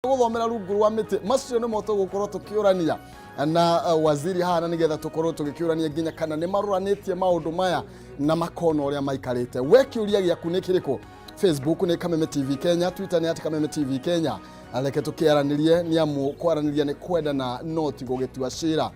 Guthomera rungu rwa miti macio nimo tugukorwo tukiurania na waziri hana nigetha tukorwo tugikiurania nginya kana ni maruranitie maundu maya na makona uria maikarite. We kiuria giaku ni kiriko? Facebook ni Kameme TV Kenya, Twitter ni @Kameme TV Kenya. Aleke tukiaranirie ni amu kwaraniria ni kwenda na noti gugitua cira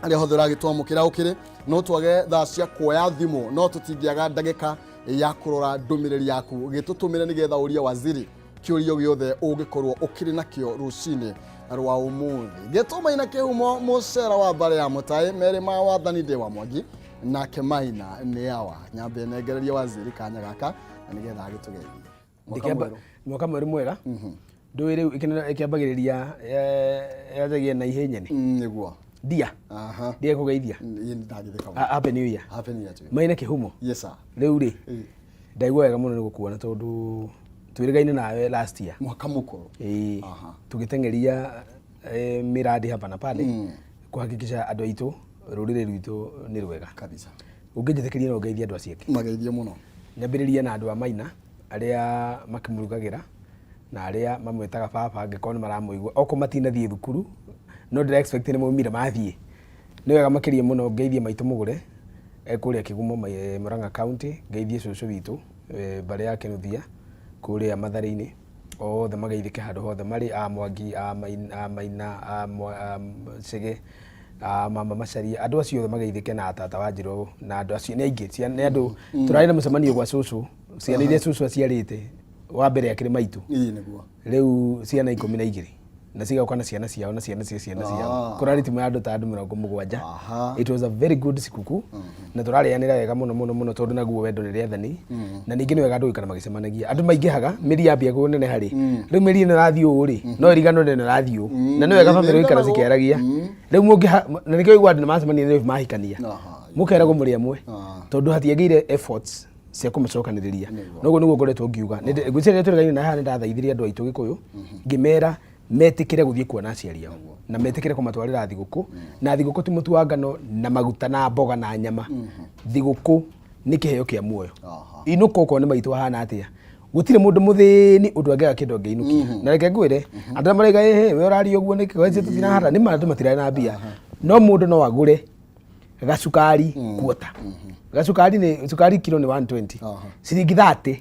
aria hothora gitwamukira ukiri no twage thaa cia kuoya thimu no tutingiaga ndagika ya kurora ndumiriri yaku gitutumire nigetha uria waziri kiurio giothe ungikorwo ukiri nakio rucini rwa umuthi. Githomo ina kihumo mucera wa bare ya mutai mere ma wathani de wa Mwangi na Kemaina ni yawa nyambe negereria waziri kanya gaka nigetha agitugeithie mwaka mweru mwega ndwire ikiambagiriria yajagie na ihenyeni niguo dia dia kugeithia happy new year maina kihumo yes sir riu ri ndaigua wega muno nigukuona tondu twirigaine nawe last year mwaka mukuru tugitengeria miradi hapa na pale kuhakikisha andu aitu rurire rwitu ni rwega kabisa. Ungejethekeria no ngeithia andu acieke mageithia muno nyambiriria na andu a Maina aria makimurugagira na aria mamwetaga baba angikona maramuigua oko matinathie thukuru no ndira expect ni mumire mathie ni wega makirie muno ngeithie maitu mugure kuria Kigumo Murang'a County ngeithie cucu witu bare ya Kinuthia kuria Mathare-ini othe mageithike handu hothe mari a Mwangi a Maina a Cege mama Macari andu acio othe mageithike na tata wa Njiro na andu acio ni aingi ni andu turari na mucemanio gwa cucu ciana iria cucu aciarite wa mbere akiri maitu niguo riu ciana 12 na cigaukana ciana ciao na ciana ciao kurari timu ya andu ta andu 70. It was a very good sikuku na turarianira wega muno tondu naguo wendo ni riathani na ningi ni wega andu ikana magicemanagia andu maingihaga miri yambia kunene hari riu miri ni rathio uri no rigano ni rathio na ni wega family ikana cikiaragia riu mungi na nikio igwa andu macemania ni mahikania mukera gumuri amwe tondu hatiagire efforts cia kumucokaniriria noguo niguo ngoretwo ngiuga ngwiciria turigaine na haha ndathaithirie andu aitu Gikuyu ngimera metikire guthie kuona aciari ao na metikire kumatwarira thiguku na thiguku ti mutu wa ngano na maguta na mboga na nyama thiguku ni kiheo kia muoyo inuko uko ni maitu hana atia gutire mundu muthini undu angega kindu ngeinukia na reke ngwire andu maraiga we urari uguo ni kwezi tutina hara ni mandu matira na mbia no mundu no agure gacukari kuota gacukari ni cukari kilo ni 120 ciringi 30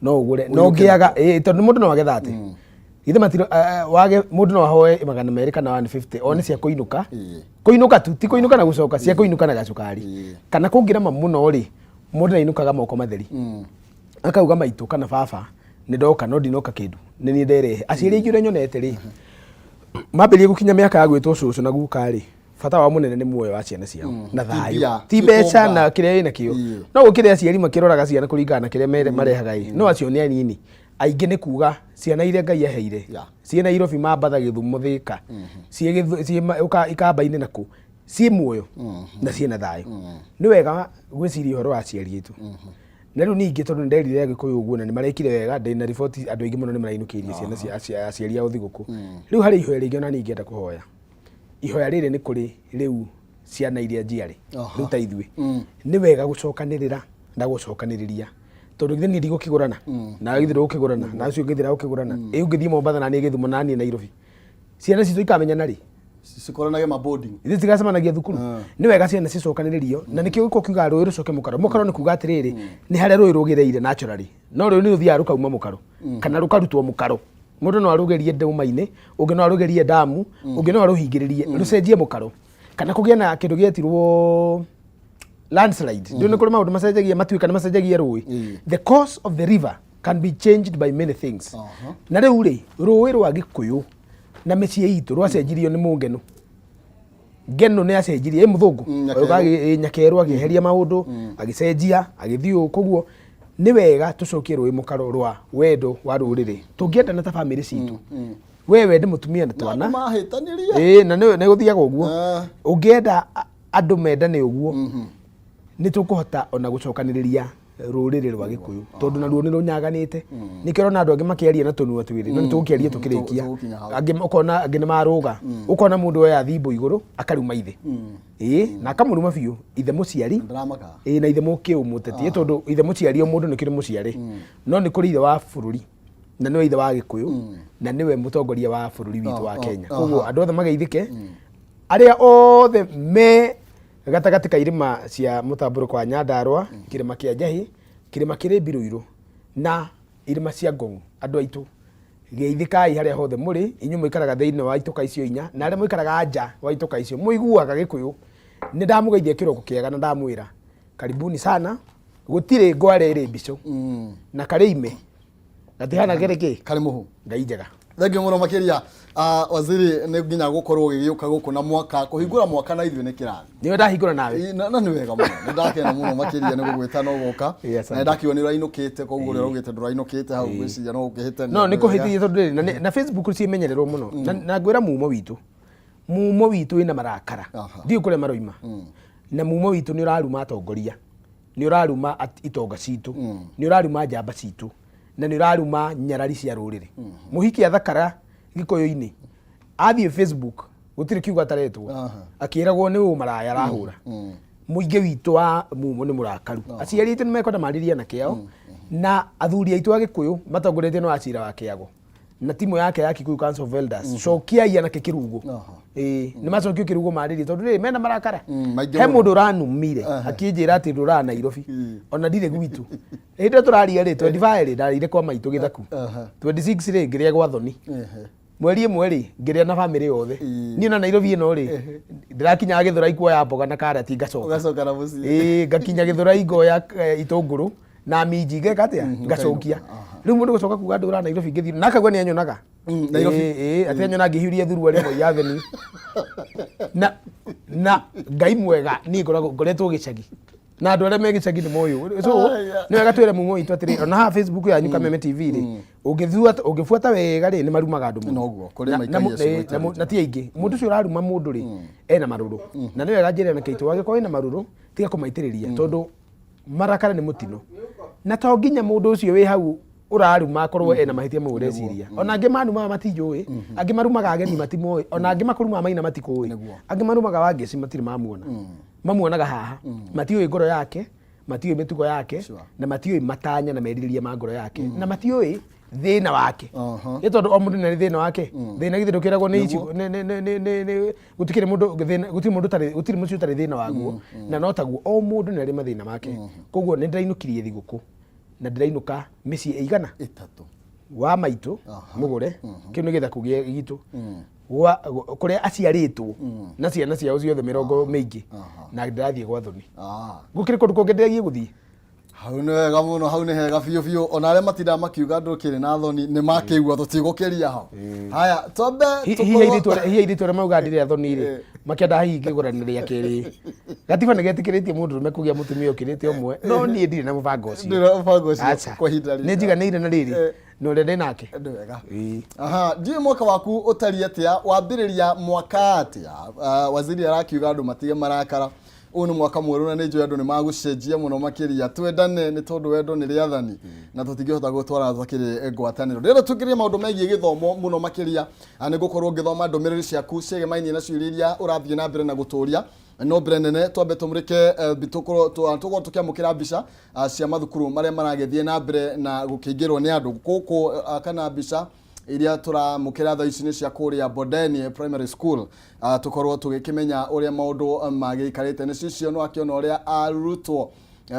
no ugure no ngiaga tondu mundu no age 30 ithe matiro wage mundu no ahoe 200 kana 150 one cia kuinuka tu ti kuinuka na gucoka cia kuinuka na gacukari kana kungira mamuno ri mundu na inukaga moko matheri akauga maitu kana baba ni ndoka no ndinoka kindu ni ni nderehe aciari igire nyonete ri mambirie gukinya miaka ya gwitwo cucu na guka ri fata wa munene ni muoyo wa ciana ciao na thayu ti beca na kiria ina kio no gukire aciari makiroraga ciana kuringana na kiria marehaga no acio ni anini aingi ni kuga ciana iria Ngai aheire ciana Nairobi mambatha Githumo Thika ikamba-ini naku ci muoyo na ciena thayu ni wega gwiciria horo wa aciari itu na riu ningi tondu nderire Gikuyu uguo na ni marekire wega ndina report andu aingi muno ni marainukirie ciana cia aciari ao thiguku riu hari ihoya ringi ona ningi enda kuhoya ihoya riri ni kuri riu ciana iria njiari riu ta ithue ni wega gucokanirira na gucokaniriria tondu githini ndigo kigurana na githiro ukigurana na acio ngithira ukigurana ngithie Mombatha na ni Githumo na ni Nairobi ciana citu ikamenya nari cikoranage ma boarding ithi tigacemanagia thukuru ni wega ciana cicokaniririo na nikio giko kiuga rũĩ rucoke mukaro ni kuga atiriri ni haria rũĩ rugireire naturally no rũĩ ni ruthia rukauma mukaro kana rukarutwo mukaro mundu no arugerie ndaumaine ungi no arugerie damu ungi no aruhingiririe rucenjie mukaro kana kugia na kindu gietirwo landslide ndio ni kuri maundu macenjagia matuika na macenjagia rũĩ the course of the river can be changed by many things na riu ri rũĩ rwa Gikuyu na mĩciĩ itu rwacenjirio ni mungenu ngeno ni acenjirie muthungu nyakerwa agiheria maundu agicenjia agithio koguo ni wega tucokie rũĩ mukaro rwa wendo wa rũrĩrĩ tungienda na ta family citu wewe ndi mutumia na twana na ne guthiaga uguo ungienda andu mendane uguo ni tukuhota ona gucokaniriria rũrĩrĩ rwa Gikuyu tondu naruo ni runyaganite nikirona andu angi makiaria na tunua twiri no nitukiaria tukirikia angi ukona angi ni maruga ukona mundu we athimbo iguru akaruma ithe na akamuruma biu ithe muciari na ithe mukiu mutetie tondu ithe muciari o mundu nikiri muciari no ni kuri ithe wa bururi na niwe ithe wa Gikuyu na niwe mutongoria wa bururi witu wa Kenya koguo andu othe mageithike aria othe me gatagati ka irima cia mutamburuko wa Nyandarua kirima kia Njahi kirima kiri Mbiruiru na irima cia Ngong andu aitu geithikai haria hothe muri inyu muikaraga thiini wa ituka icio inya na aria muikaraga nja wa ituka icio muiguaga Gikuyu ni ndamugeithia kiroko kiega na ndamwira karibuni sana gutire ngware iri mbico na karime gatihana gereke kari muhu ngai njega thengio muno makiria waziri ni nginya gukorwo ugiuka guku na mwaka kuhingura mwaka na ithuĩ ni kirathi niwe ndahingura nawe na ni wega muno ni ndakena muno makiria ni gugwita no goka na ndakiwa ni rainukite koguo ri raugite ndurainukite hau gwiciria no ukihite no ni kuhithie tondu na Facebook cimenyererwo muno na ngwira mumo witu ina marakara thiu kure maroima na mumo witu ni uraruma atongoria ni uraruma itonga citu ni uraruma njamba citu na ni uraruma nyarari cia ruriri muhiki athakara Gikuyu-ini athie Facebook gutire kiugo ataretwo akiragwo ni umaraya arahura muingi witu wa mumo ni murakaru aciarite ni mekwenda mariria na kiao na athuri aitu a Gikuyu matongorete no acira wa kiago na timu yake ya Kikuyu Council of Elders cokia yana kirugo ni macokio kirugo mariria tondu ri mena marakara he mundu ranumire akinjira ati ndura Nairobi ona ndire gwitu hinde turaria ri 25 ri ndarire kwa maitu Githaku 26 ri ngiria gwa thoni mweri imwe ri ngiria na family yothe ni na Nairobi ino ri ndirakinya Githurai kuoya mboga na karati ngacoka na muci ngakinya Githurai ngoya itunguru na minji ngeka atia ngacokia riu mundu gucoka kuga ndura Nairobi ngithii nakagwa ni anyonaga Nairobi ati anyona ngihiuria thuru ari mo yatheni na ngai mwega ni ngoretwo gicagi na andu aria me gicagi ni moyo so ni wega twire mumo itu atiri ona ha Facebook yanyu Kameme TV ri ungifuata wega ri ni marumaga andu noguo kuri maikaria na ti aingi mundu ucio uraruma mundu ri ena maruru na ni wega njire na kaitu wage ko ena maruru tiga kumaitiriria tondu marakara ni mutino na to nginya mundu ucio wi hau uraruma akorwo ena mahitia mu ureciria ona angi manuma matinjui angi marumaga ageni matimoi ona angi makuruma maina matikui angi marumaga wangeci matiri mamuona mamuonaga haha matiui ngoro yake matiui mitugo yake na matiui matanya na meririria ma ngoro yake na matiui thina wake itondo o mundu ni thina wake thina githirukiragwo ni ici gutikire mundu gutiri mundu tari gutiri mucio tari thina waguo na no taguo o mundu ni ari mathina make koguo ni ndainukirie thiguku na ndirainuka micii eigana 3 wa maitu mugure kiu ni Githaku gitu kuria aciaritwo na ciana ciao ciothe 20 maingi na ndirathie gwa thoni gukire kundu kungendegie guthii hau ni wega muno hau ni hega biu biu ona aria matinda makiuga ndukire na thoni ni makiigua tutigukiria ho haya tombe hiya iritu mauga ndire thoni ri makienda hingi guraniria kiri gatiba ni getikiritie mundu me kugia mutumia ukirite omwe no nie ndire na mubango ucio kwa hinda ri ni njiganire na riri no rende nake ndu wega ndiye mwaka waku utari atia wambiriria mwaka atia waziri arakiuga andu matige marakara uyu ni mwaka mweru na ni njoya andu ni magucenjia muno makiria twendane ni tondu wendo ni riathani na tutingihota gutwara thakiri ngwataniro rero tukirie maundu megie githomo muno makiria ni gukorwo ngithoma ndumiriri ciaku ciegemaini na ciuriria urathie na mbere na guturia no brenene twambe tumurike bitukoro tukiamukira mbica cia mathukuru maria maragethie na mbere na gukingirwo ni andu guku kana mbica iria turamukira thaa ici ni cia kuria Bodeni Primary School tukorwo tugikimenya uria maundu magikarite ni cicio no akiona uria arutwo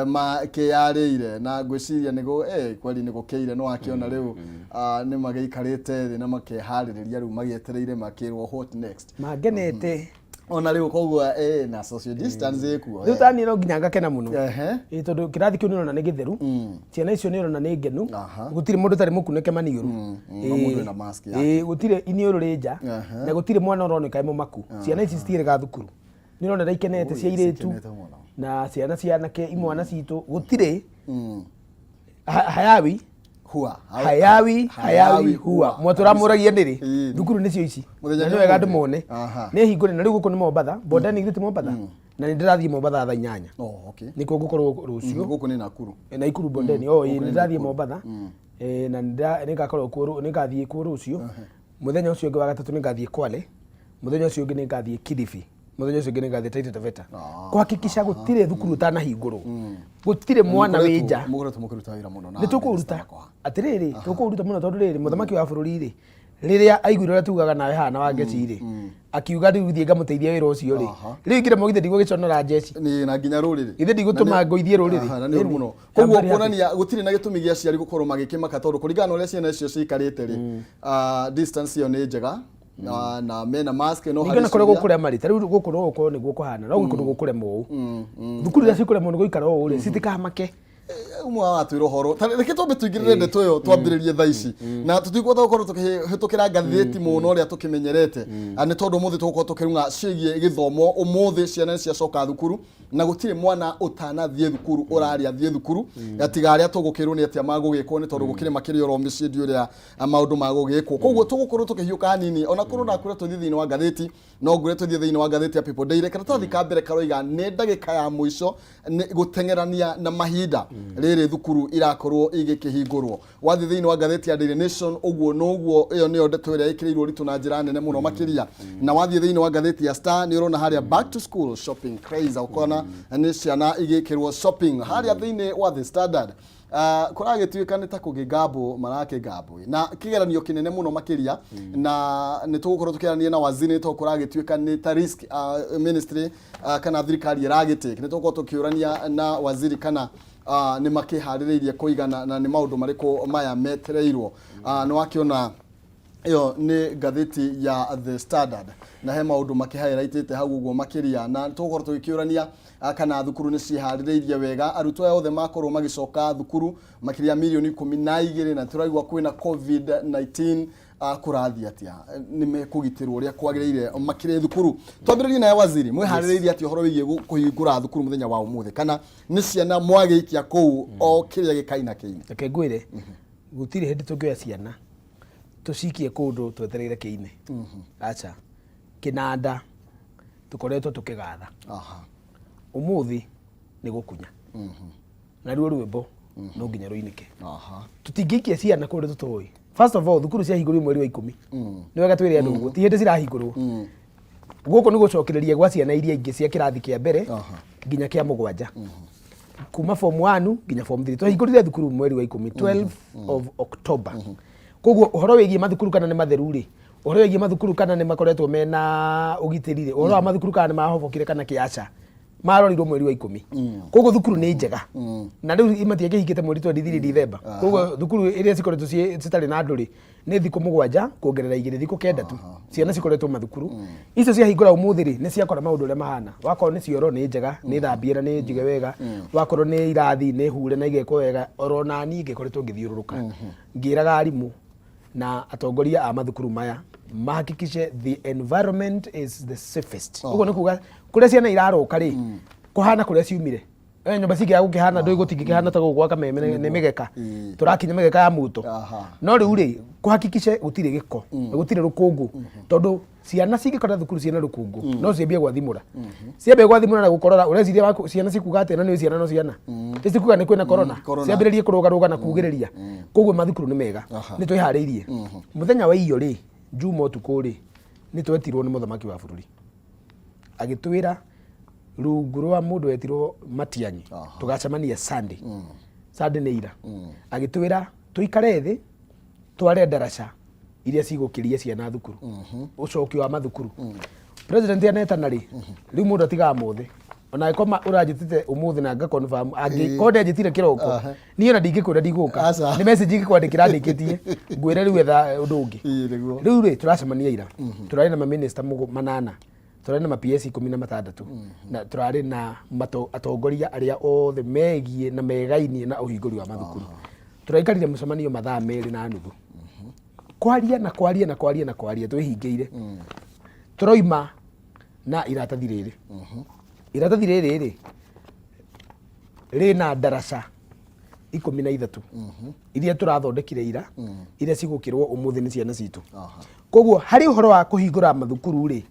makiarire na gwiciria nigo kweli nigukeire no akiona riu ni magikarite thi na makehariria riu magietereire makirwo what next magenete ona riu koguo na social distance ekuo riu tani no nginya ngakena muno tondu kirathi kiu nirona ni githeru ciana icio nirona ni ngenu gutire mundu tari mukuneke maniuru mundu na mask yake gutire iniuru rinja na gutire mwana uroneka mumaku ciana ici citirega thukuru nirona raikenete cia iretu na ciana cianake imwana citu gutire hayawi huwa mwatura muragia ndiri thukuru nicio ici ni wega andu mone ni hingure na riu guku ni Mombatha Bodeni ngiti Mombatha na ni ndirathie Mombatha thaa 8 niko ngukorwo rucio guku ni Nakuru Bodeni ni ndirathie Mombatha na ningakorwo kuo ningathie kuo rucio muthenya ucio ungi wa gatatu ningathie Kwale muthenya ucio ungi ningathie Kilifi muthenya ucio ngi ngathitaite Taveta kuhakikisha gutire thukuru utanahingurwo gutire mwana wija mugoretwo mukiruta wira muno na nitukuruta atiriri tukuruta muno tondu riri muthamaki wa bururi ri riria aiguire uria tugaga nawe hana wa ngeci ri akiuga ri uthie ngamuteithia wira ucio ri ri ngire mogithe ndigo giconora njeci ni na nginya ruriri ithe ndigutuma ngoithie ruriri ni muno koguo kuonania gutire na gitumi gia ciari gukorwo magikimaka tondu kuringana uria ciana icio cikarite ri distance yo ni njega na mena mask no hari ngona korego kuria mari tari guku no guko niguo kuhana no guku gukure mu thukuru ria cikure mu guikara o uri citikamake umwe wa twiro horo reke twambe tuigirire ndeto yo twambiririe thaa ici na tutigwota gukorwo tukihitukira ngatheti muno ria tukimenyerete ani tondu muthi tugukorwo tukirunga ciigie githomo umuthi ciana cia coka thukuru na gutire mwana utanathie thukuru uraria thie thukuru atiga aria tugukirwo ni atia magugikwo ni tondu gukire makiri oro micindi uria maundu magugikwo koguo tugukorwo tukihiuka hanini ona korwo nakure tuthie thiini wa ngatheti no ngure tuthie thiini wa ngatheti ya People Daily karatathi ka mbere karoiga ni ndagika ya mwisho gutengerania na mahinda riri thukuru irakorwo igikihingurwo wathi thiini wa ngatheti ya Daily Nation uguo noguo iyo niyo ndeto iria ikirirwo ritu na njira nene muno makiria na wathi thiini wa ngatheti ya Star ni urona haria back to school shopping craze ukona ni ciana igikirwo shopping haria thiini wa The Standard kuragituika ni ta kugigabo marake gabo na kigeranio kinene muno makiria na nitugukorwo tukirania na waziri to kuragituika ni ta risk ministry kana thirikari iragitike nitugukorwo tukiurania na waziri kana ni makihaririirie kuigana na ni maundu mariko maya metereirwo no wakiona iyo ni gatheti ya The Standard na he maundu makihighlightite hau uguo makiria na tugukorwo tukiurania kana thukuru ni cihaririirie wega arutwo yothe makorwo magicoka thukuru makiria milioni 12 na turaigwa kwina COVID-19 kurathi atia ni mekugitirwo uria kwagiriire makire thukuru twambiririe na waziri mwihaririirie ati horo wigie kuhingura thukuru muthenya wa umuthi kana ni ciana mwagiikia kou o kiria gikaina kiine reke ngwire gutire hindi tungioya ciana tucikie kundu twetereire kiine acha kinanda tukoretwo tukigatha umuthi ni gukunya na ruo rwimbo no nginya ruinike tutingiikia ciana kundu tutoi first of all thukuru cia hingurwo mweri wa 10 ni wega twire andu guo ti hindi cirahingurwo guko ni gucokereria gwa ciana iria ingi cia kirathi kia mbere nginya kia mugwanja kuma form 1 nginya form 3 twahingurire thukuru mweri wa 10 12 of October koguo uhoro wigie mathukuru kana ni matheru ri uhoro wigie mathukuru kana ni makoretwo mena ugitiri ri uhoro wa mathukuru kana ni mahobokire kana kiacha marorirwo mweri wa 10 koguo thukuru ni njega na riu imatie kihikite mweri 23 December koguo thukuru iria cikoretwo citari na nduri ni thiku mugwanja kuongerera igiri thiku kenda tu ciana cikoretwo mathukuru icio cia hingura umuthi ri ni ciakora maundu ria mahana wakorwo ni cioro ni njega ni thambiera ni njige wega wakorwo ni irathi ni hure na igeko wega orona ni ngikoretwo ngithiururuka ngiraga arimu na atongoria a mathukuru maya mahakikishe the environment is the safest ugo ni kuga kuria ciana iraroka ri kuhana kuria ciumire nyumba cigira gukihana ndoi gutingikihana ta gugwa Kameme ni migeka turakinya migeka ya muto no riu ri kuhakikishe gutire giko gutire rukungu tondu ciana cingikora thukuru ciana rukungu no ciambie gwathimura ciambie gwathimura na gukorora ureciria ciana cikuga ati ni ciana no ciana ticikuga ni kwina corona ciambiririe kurugaruga na kugiriria koguo mathukuru ni mega ni twihariirie muthenya wa iyo ri juma utuku ri ni twetirwo ni muthamaki wa bururi agitwira rungu rwa mundu wetirwo Matianyi tugacemania Sunday ni ira agitwira tuikare thi tware ndaraca iria cigukiria ciana thukuru ucokio wa mathukuru president anetana ri riu mundu atiga muthi ona ikoma urajitite umuthi na ngakonfirm agi kode ajitire kiroko niyo na ndingikwira ndiguka ni message ngikwandikira ndikitie ngwire riu etha undu ungi riu ri turacemania ira turari na ma minister manana turari na ma PS 16 na turari na atongoria aria othe megie na megainie na uhinguri wa mathukuru turaikarire mucemanio mathaa 2 na nuthu kwaria twihingiire turoima na iratathi riri rina ndaraca 13 iria turathondekire ira iria cigukirwo umuthi ni ciana citu koguo hari uhoro wa kuhingura mathukuru ri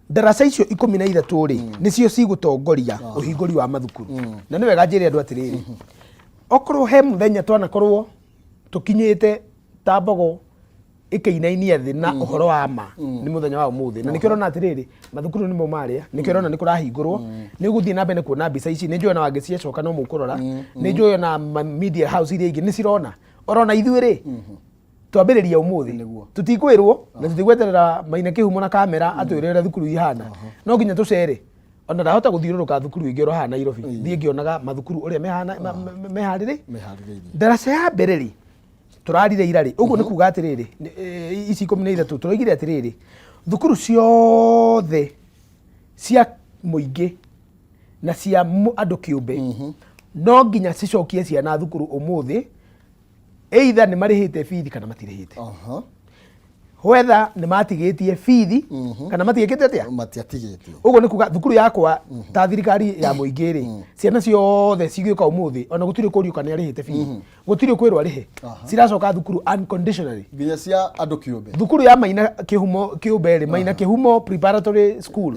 ndaraca icio 13 ri nicio cigutongoria uhinguri wa mathukuru na ni wega njire andu atiriri okorwo he muthenya twanakorwo tukinyite tambogo ikainainia thi na uhoro wa ma ni muthenya wa umuthi na nikirona atiriri mathukuru ni mo maria nikirona nikurahingurwo niguthie na mbere kuona mbica ici ninjue na wangĩcia coka no mukurora ninjue na media house iria ingi nicirona orona ithuĩ twambĩrĩria umuthi tutikwirwo na tutigweterera Maina Kĩhumo na kamera atwirĩre thukuru ihana no nginya tucere ona ndahota guthiũrũrũka thukuru ingĩ ro hana Nairobi thie ngĩonaga mathukuru ũrĩa meharĩrĩirie ndaraca ya mbere ri turarire irari uguo ni kuga atiriri ici 13 turaigire atiriri thukuru ciothe cia muingi na cia andu kiumbe no nginya cicokie ciana thukuru umuthi either ni marihite feed kana matirihite whether ni matigitie feed kana matigikite atia matiatigite uguo ni kuga thukuru yakwa ta thirikari ya muingi ri ciana ciothe cigĩũka umuthi ona gutiri kurio kana arihite feed gutiri kwirwo arihe ciracoka thukuru unconditionally nginya cia andu kiumbe thukuru ya Maina Kĩhumo kiumbe ri Maina Kĩhumo preparatory school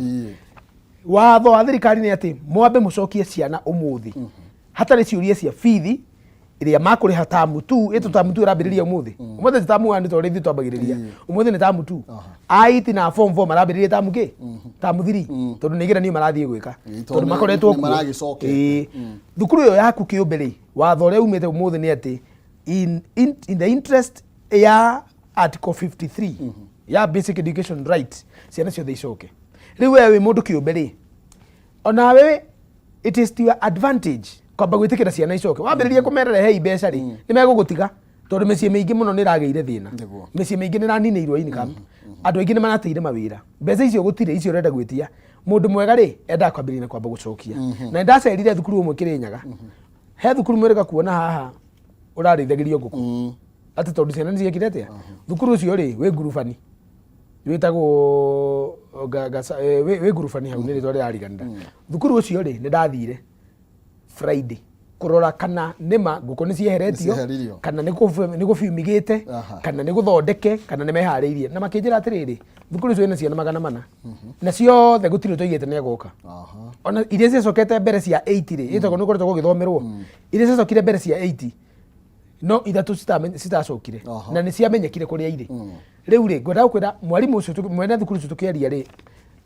watho wa thirikari ni ati mwambe mucokie ciana umuthi hatari ciuria cia feed iria makuriha tamu tu eto tamu tu irambiriria umuthi umuthi tamu wa ndito rithi twambagiriria umuthi ni tamu tu aiti na form 4 marambiriria tamu ki tamu 3 tondu nigira ni marathie gwika tondu makoretwo maragicoka thukuru yo yaku kiumbe ri watho ria umite umuthi ni ati in the interest ya article 53 ya basic education right ciana ciothe icoke riu wewe mundu kiumbe ri ona wewe it is to your advantage kwamba gwitikira ciana icoke wambiririe kumerera hei mbeca ri ni megugutiga tondu mĩciĩ mĩingĩ mũno nĩ ĩragĩire thĩna mĩciĩ mĩingĩ nĩ ĩraninĩirwo income andũ aingĩ nĩ marateire mawĩra mbeca icio gũtirĩ icio ũrenda gwĩtia mũndũ mwega rĩ endaga kwambĩrĩria na kwamba gũcokia na ndacerire thukuru ũmwe Kĩrĩnyaga he thukuru mwĩrĩga kuona haha ũrarĩithagĩrio ngũkũ atĩ tondu ciana nĩ ciekire atĩa thukuru ũcio rĩ wĩ ngurubani wĩtagwo wĩ ngurubani hau nĩ rĩtwa rĩrariganĩra thukuru ũcio rĩ nĩ ndathire Friday kurora kana nima ngũkũ nĩ cieheretio kana nĩ gũfumigĩte kana nĩ gũthondeke kana nĩ meharĩirie na makĩnjĩra atĩrĩrĩ thukuru icio ina ciana 400 na ciothe gũtirĩ tũigĩte nĩ agoka ona iria ciacokete mbere cia 80 rĩ ĩtagwo nĩ ũkoretwo gũgĩthomerwo iria ciacokire mbere cia 80 no ithatũ citacokire na nĩ ciamenyekire kũrĩa irĩ rĩu rĩ ngwenda gũkwĩra mwarimũ ũcio mwene thukuru ũcio tũkĩaria rĩ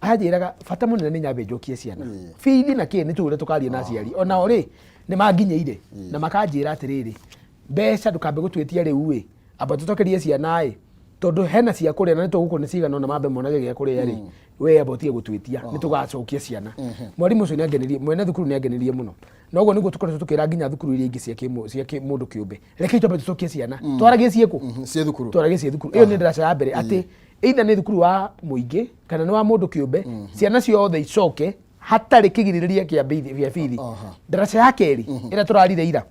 anjĩraga bata mũnene nĩ nyambe njokie ciana feed na kĩ nĩ tũre tũkaria na aciari ona o rĩ nĩ manginyeire na makanjĩra atĩrĩrĩ mbeca ndũkambe gũtwĩtia rĩu ĩ amba tũtokerie ciana ĩ tondu hena cia kũrĩa na nĩ tũgũkũ nĩ cigana ona mambe monage gĩa kũrĩa rĩ we amba ũtige gũtwĩtia nĩ tũgacokia ciana mwarimũ ũcio nĩ angenirie mwene thukuru nĩ angenirie mũno na ũguo nĩguo tũkoretwo tũkĩra nginya thukuru iria ingĩ cia mũndũ kĩũmbe rekei twambe tũcokie ciana twaragie ciĩkũ cia thukuru twaragie cia thukuru ĩyo nĩ ndaraca ya mbere atĩ either nĩ thukuru wa mũingĩ kana nĩ wa mũndũ kĩũmbe ciana ciothe icoke hatarĩ kĩgirĩrĩria kĩa bithi ndaraca ya kerĩ ĩrĩa tũrarire ira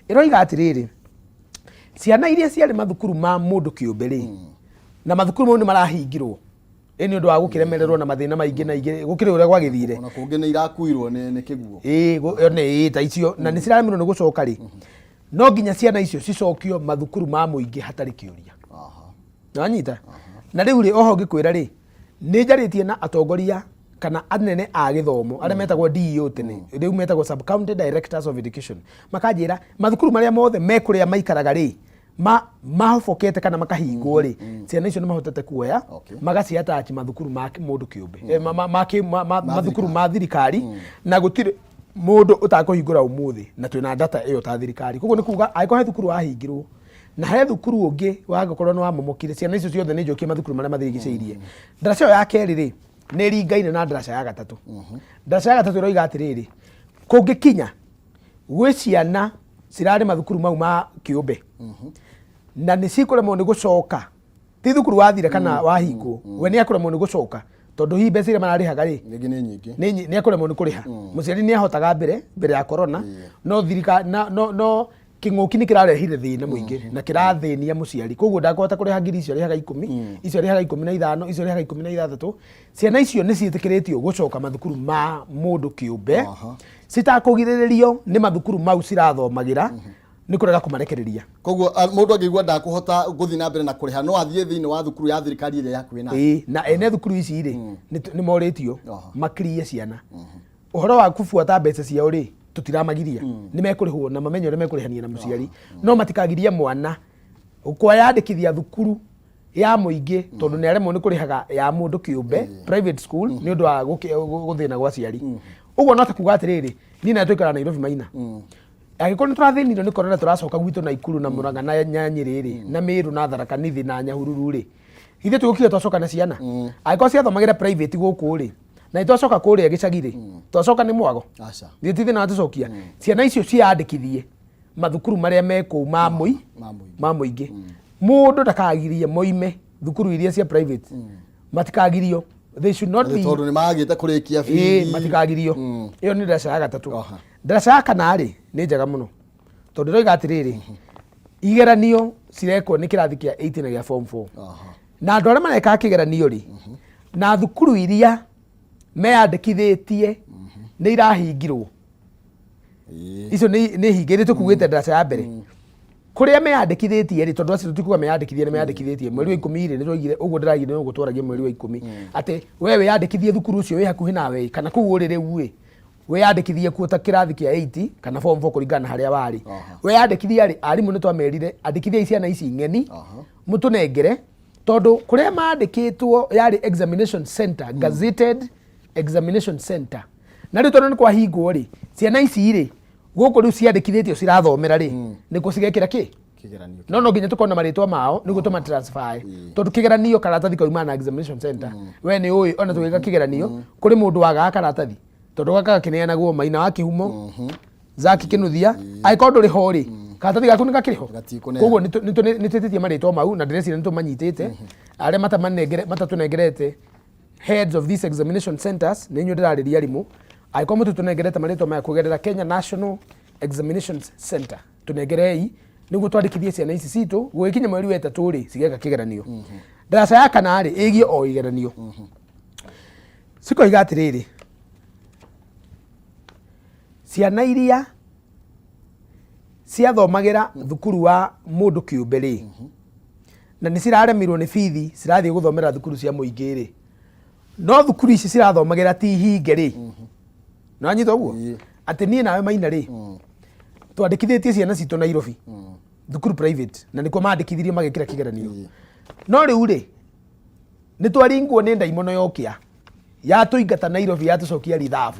ĩroiga atĩrĩrĩ ciana iria ciarĩ mathukuru ma mũndũ kĩũmbe rĩ na mathukuru mau nĩ marahingirwo nĩ ũndũ wa gũkĩremererwo na mathĩna maingĩ na ingĩ gũkĩrĩ ũrĩa gwagĩthire ona kũngĩ nĩ irakuirwo nĩ kĩguo nĩ ta icio na nĩ ciraremerwo nĩ gũcoka rĩ no nginya ciana icio cicokio mathukuru ma mũingĩ hatarĩ kĩũria nĩwanyita na rĩu rĩ oho ngĩkwĩra rĩ nĩ njarĩtie na atongoria kana anene a gĩthomo arĩa metagwo DEO tene rĩu metagwo sub county directors of education makanjĩra mathukuru marĩa mothe mekũrĩa maikaraga rĩ mahobokete kana makahingwo rĩ ciana icio nĩ mahotete kuoya magaciatachi mathukuru ma mũndũ kĩũmbe mathukuru ma thirikari na gũtirĩ mũndũ ũtakũhingũra ũmũthĩ na twĩna data ĩyo ta thirikari koguo nĩ kuga angĩkorwo he thukuru wahingirwo na he thukuru ũngĩ wagĩkorwo nĩ wamomokire ciana icio ciothe nĩ njokie mathukuru marĩa mathirigicĩirie ndaraca ĩyo ya kerĩ rĩ nĩ ringaine na ndaraca ya gatatũ ndaraca ya gatatũ ĩroiga atĩrĩrĩ kũngĩkinya gwĩ ciana cirarĩ mathukuru mau ma kĩũmbe na nĩ cikũremwo nĩ gũcoka ti thukuru wathire kana wahingwo we nĩ akũremwo nĩ gũcoka tondu hi mbeca iria mararĩhaga rĩ nĩ akũremwo nĩ kũrĩha mũciari nĩ ahotaga mbere ya corona no kĩng'ũki nĩ kĩrarehire thĩna mũingĩ na kĩrathĩnia mũciari koguo ndakũhota kũrĩha ngiri icio arĩhaga 10 icio arĩhaga 15 icio arĩhaga 16 ciana icio nĩ ciĩtĩkĩrĩtio gũcoka mathukuru ma mũndũ kĩũmbe citakũgirĩrĩrio nĩ mathukuru mau cirathomagĩra nĩ kũrega kũmarekereria koguo mũndũ angĩigua ndakũhota gũthiĩ na mbere na kũrĩha no athiĩ thĩinĩ wa thukuru ya thirikari ĩrĩa yakuĩ nayo na ene thukuru ici rĩ nĩ morĩtio makirie ciana ũhoro wa kũbuata mbeca ciao rĩ tutiramagiria nĩ mekũrĩhwo na mamenye ũrĩa mekũrĩhania na mũciari no matikagiria mwana kwayandĩkithia thukuru ya muingi tondu ni aremwo ni kurihaga ya mundu kiumbe private school ni undu wa guthina gwa ciari uguo no ta kuga atiriri ni na twikara Nairobi Maina agikoni turathinirwo ni korona turacoka gwitu na Ikuru na Murang'a na Nyanyiriri na Miru na Tharaka Nithi na Nyahururu ri ithe tugukire twacoka na ciana agiko cia thomagira private guku ri na itwacoka kuria gicagiri twacoka ni mwago aca thithi na tucokia ciana icio ciandikithie mathukuru maria meko ma muingi mundu ndakagirie moime thukuru iria cia private matikagirio they should not be tondu ni magite kurikia fi matikagirio iyo ni ndaraca ya gatatu ndaraca ya kana ri ni njega muno tondu roiga atiriri igeranio cirekwo ni kirathi kia 8 na gia form 4 na andu aria mareka kigeranio ri na thukuru iria meyandikithitie ni irahingirwo icio ni hingire tukugite ndaraca ya mbere kuria meyandikithitie ri tondu acio tikuga meyandikithitie mweri wa 10 ri ni roigire uguo ndiragire no gutwaragia mweri wa 10 ati wewe yandikithie thukuru ucio wi hakuhi nawe kana kuu urire uwe we yandikithie kuota kirathi kia 8 kana form 4 kuringana haria wari we yandikithie ari arimu ni twamerire andikithie ciana ici ngeni mutunengere tondu kuria mandikitwo yari examination center gazetted examination center na riu tondu ni kwa hingwo ri ciana ici ri guku riu ciandikithitio cirathomera ri ni kucigekira ki kigeranio no nginya tukona maritwa mao ni gutuma transfer tondu kigeranio karatathi kauma na examination center we ni uyi ona tugika kigeranio kuri mundu waga karatathi tondu gaka kineana guo Maina wa Kihumo Zack Kinuthia aikondu ri ho ri karatathi gaku ni gakiriho koguo ni twititie maritwa mau na ndireci ni tumanyitite aria matatunengerete heads of these examination centers ni nyu ndirariria rimu aiko mutu tunengerete maritwa maya kugerera Kenya National Examination Center tunengerei niguo twandikithie ciana ici citu gwikinya mweri wa 3 ri cigeka kigeranio ndaraca ya kana ri igie o igeranio siko igatiriri ciana iria ciathomagira thukuru wa mundu kiumbe ri na ni ciraremirwo ni bithi cirathie guthomera thukuru cia muingi ri no thukuru ici cirathomagira ti hinge ri na nyito guo ati nie nawe Maina ri twandikithitie ciana citu Nairobi thukuru private na niko mandikithirio magekira kigeranio no riu ri ni twaringwo ni ndaimono yokia ya tuingata Nairobi ya tucokia rithabu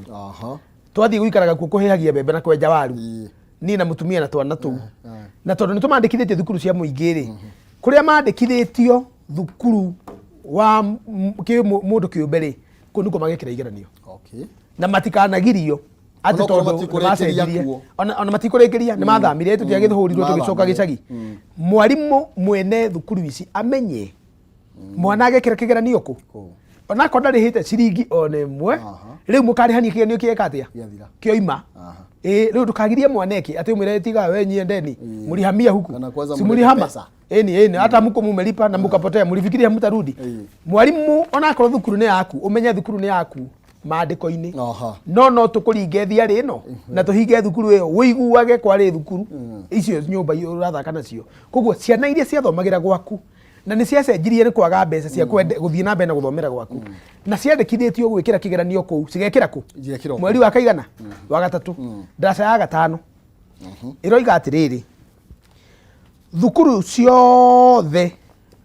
twathie guikaraga kuo kuhihagia bembe na kwenja waru ni na mutumia na twana tu na tondu ni tumandikithitie thukuru cia muingi ri kuria mandikithitio thukuru wa mundu kiumbe ri ku niko magekira igeranio na matikanagirio ati tondu macenjirie ona matikuringiria ni mathamire tutiagithuhurirwo tugicoka gicagi mwarimu mwene thukuru ici amenye mwana agekira kigeranio ku ona ko ndarihite ciringi ona imwe riu mukarihania kigeranio kieka atia kioima riu tukagirie mwaneki ati umire tiga we nyiendeni mlihamia huku si mlihama eni hata mko mumelipa na mkapotea mlifikiria mtarudi mwalimu ona ko thukuru ni yaku umenye thukuru ni yaku maandiko-ini no tukuringethia ri no na tuhinge thukuru iyo wiguage kwa ri thukuru icio nyumba urathaka nacio koguo ciana iria ciathomagira gwaku na ni ciacenjirie ni kwaga mbeca cia guthie na mbere na guthomera gwaku na ciandikithitio gwikira kigeranio kuu cigekira ku mweri wa kaigana wa gatatu ndaraca ya gatano iroiga atiriri thukuru ciothe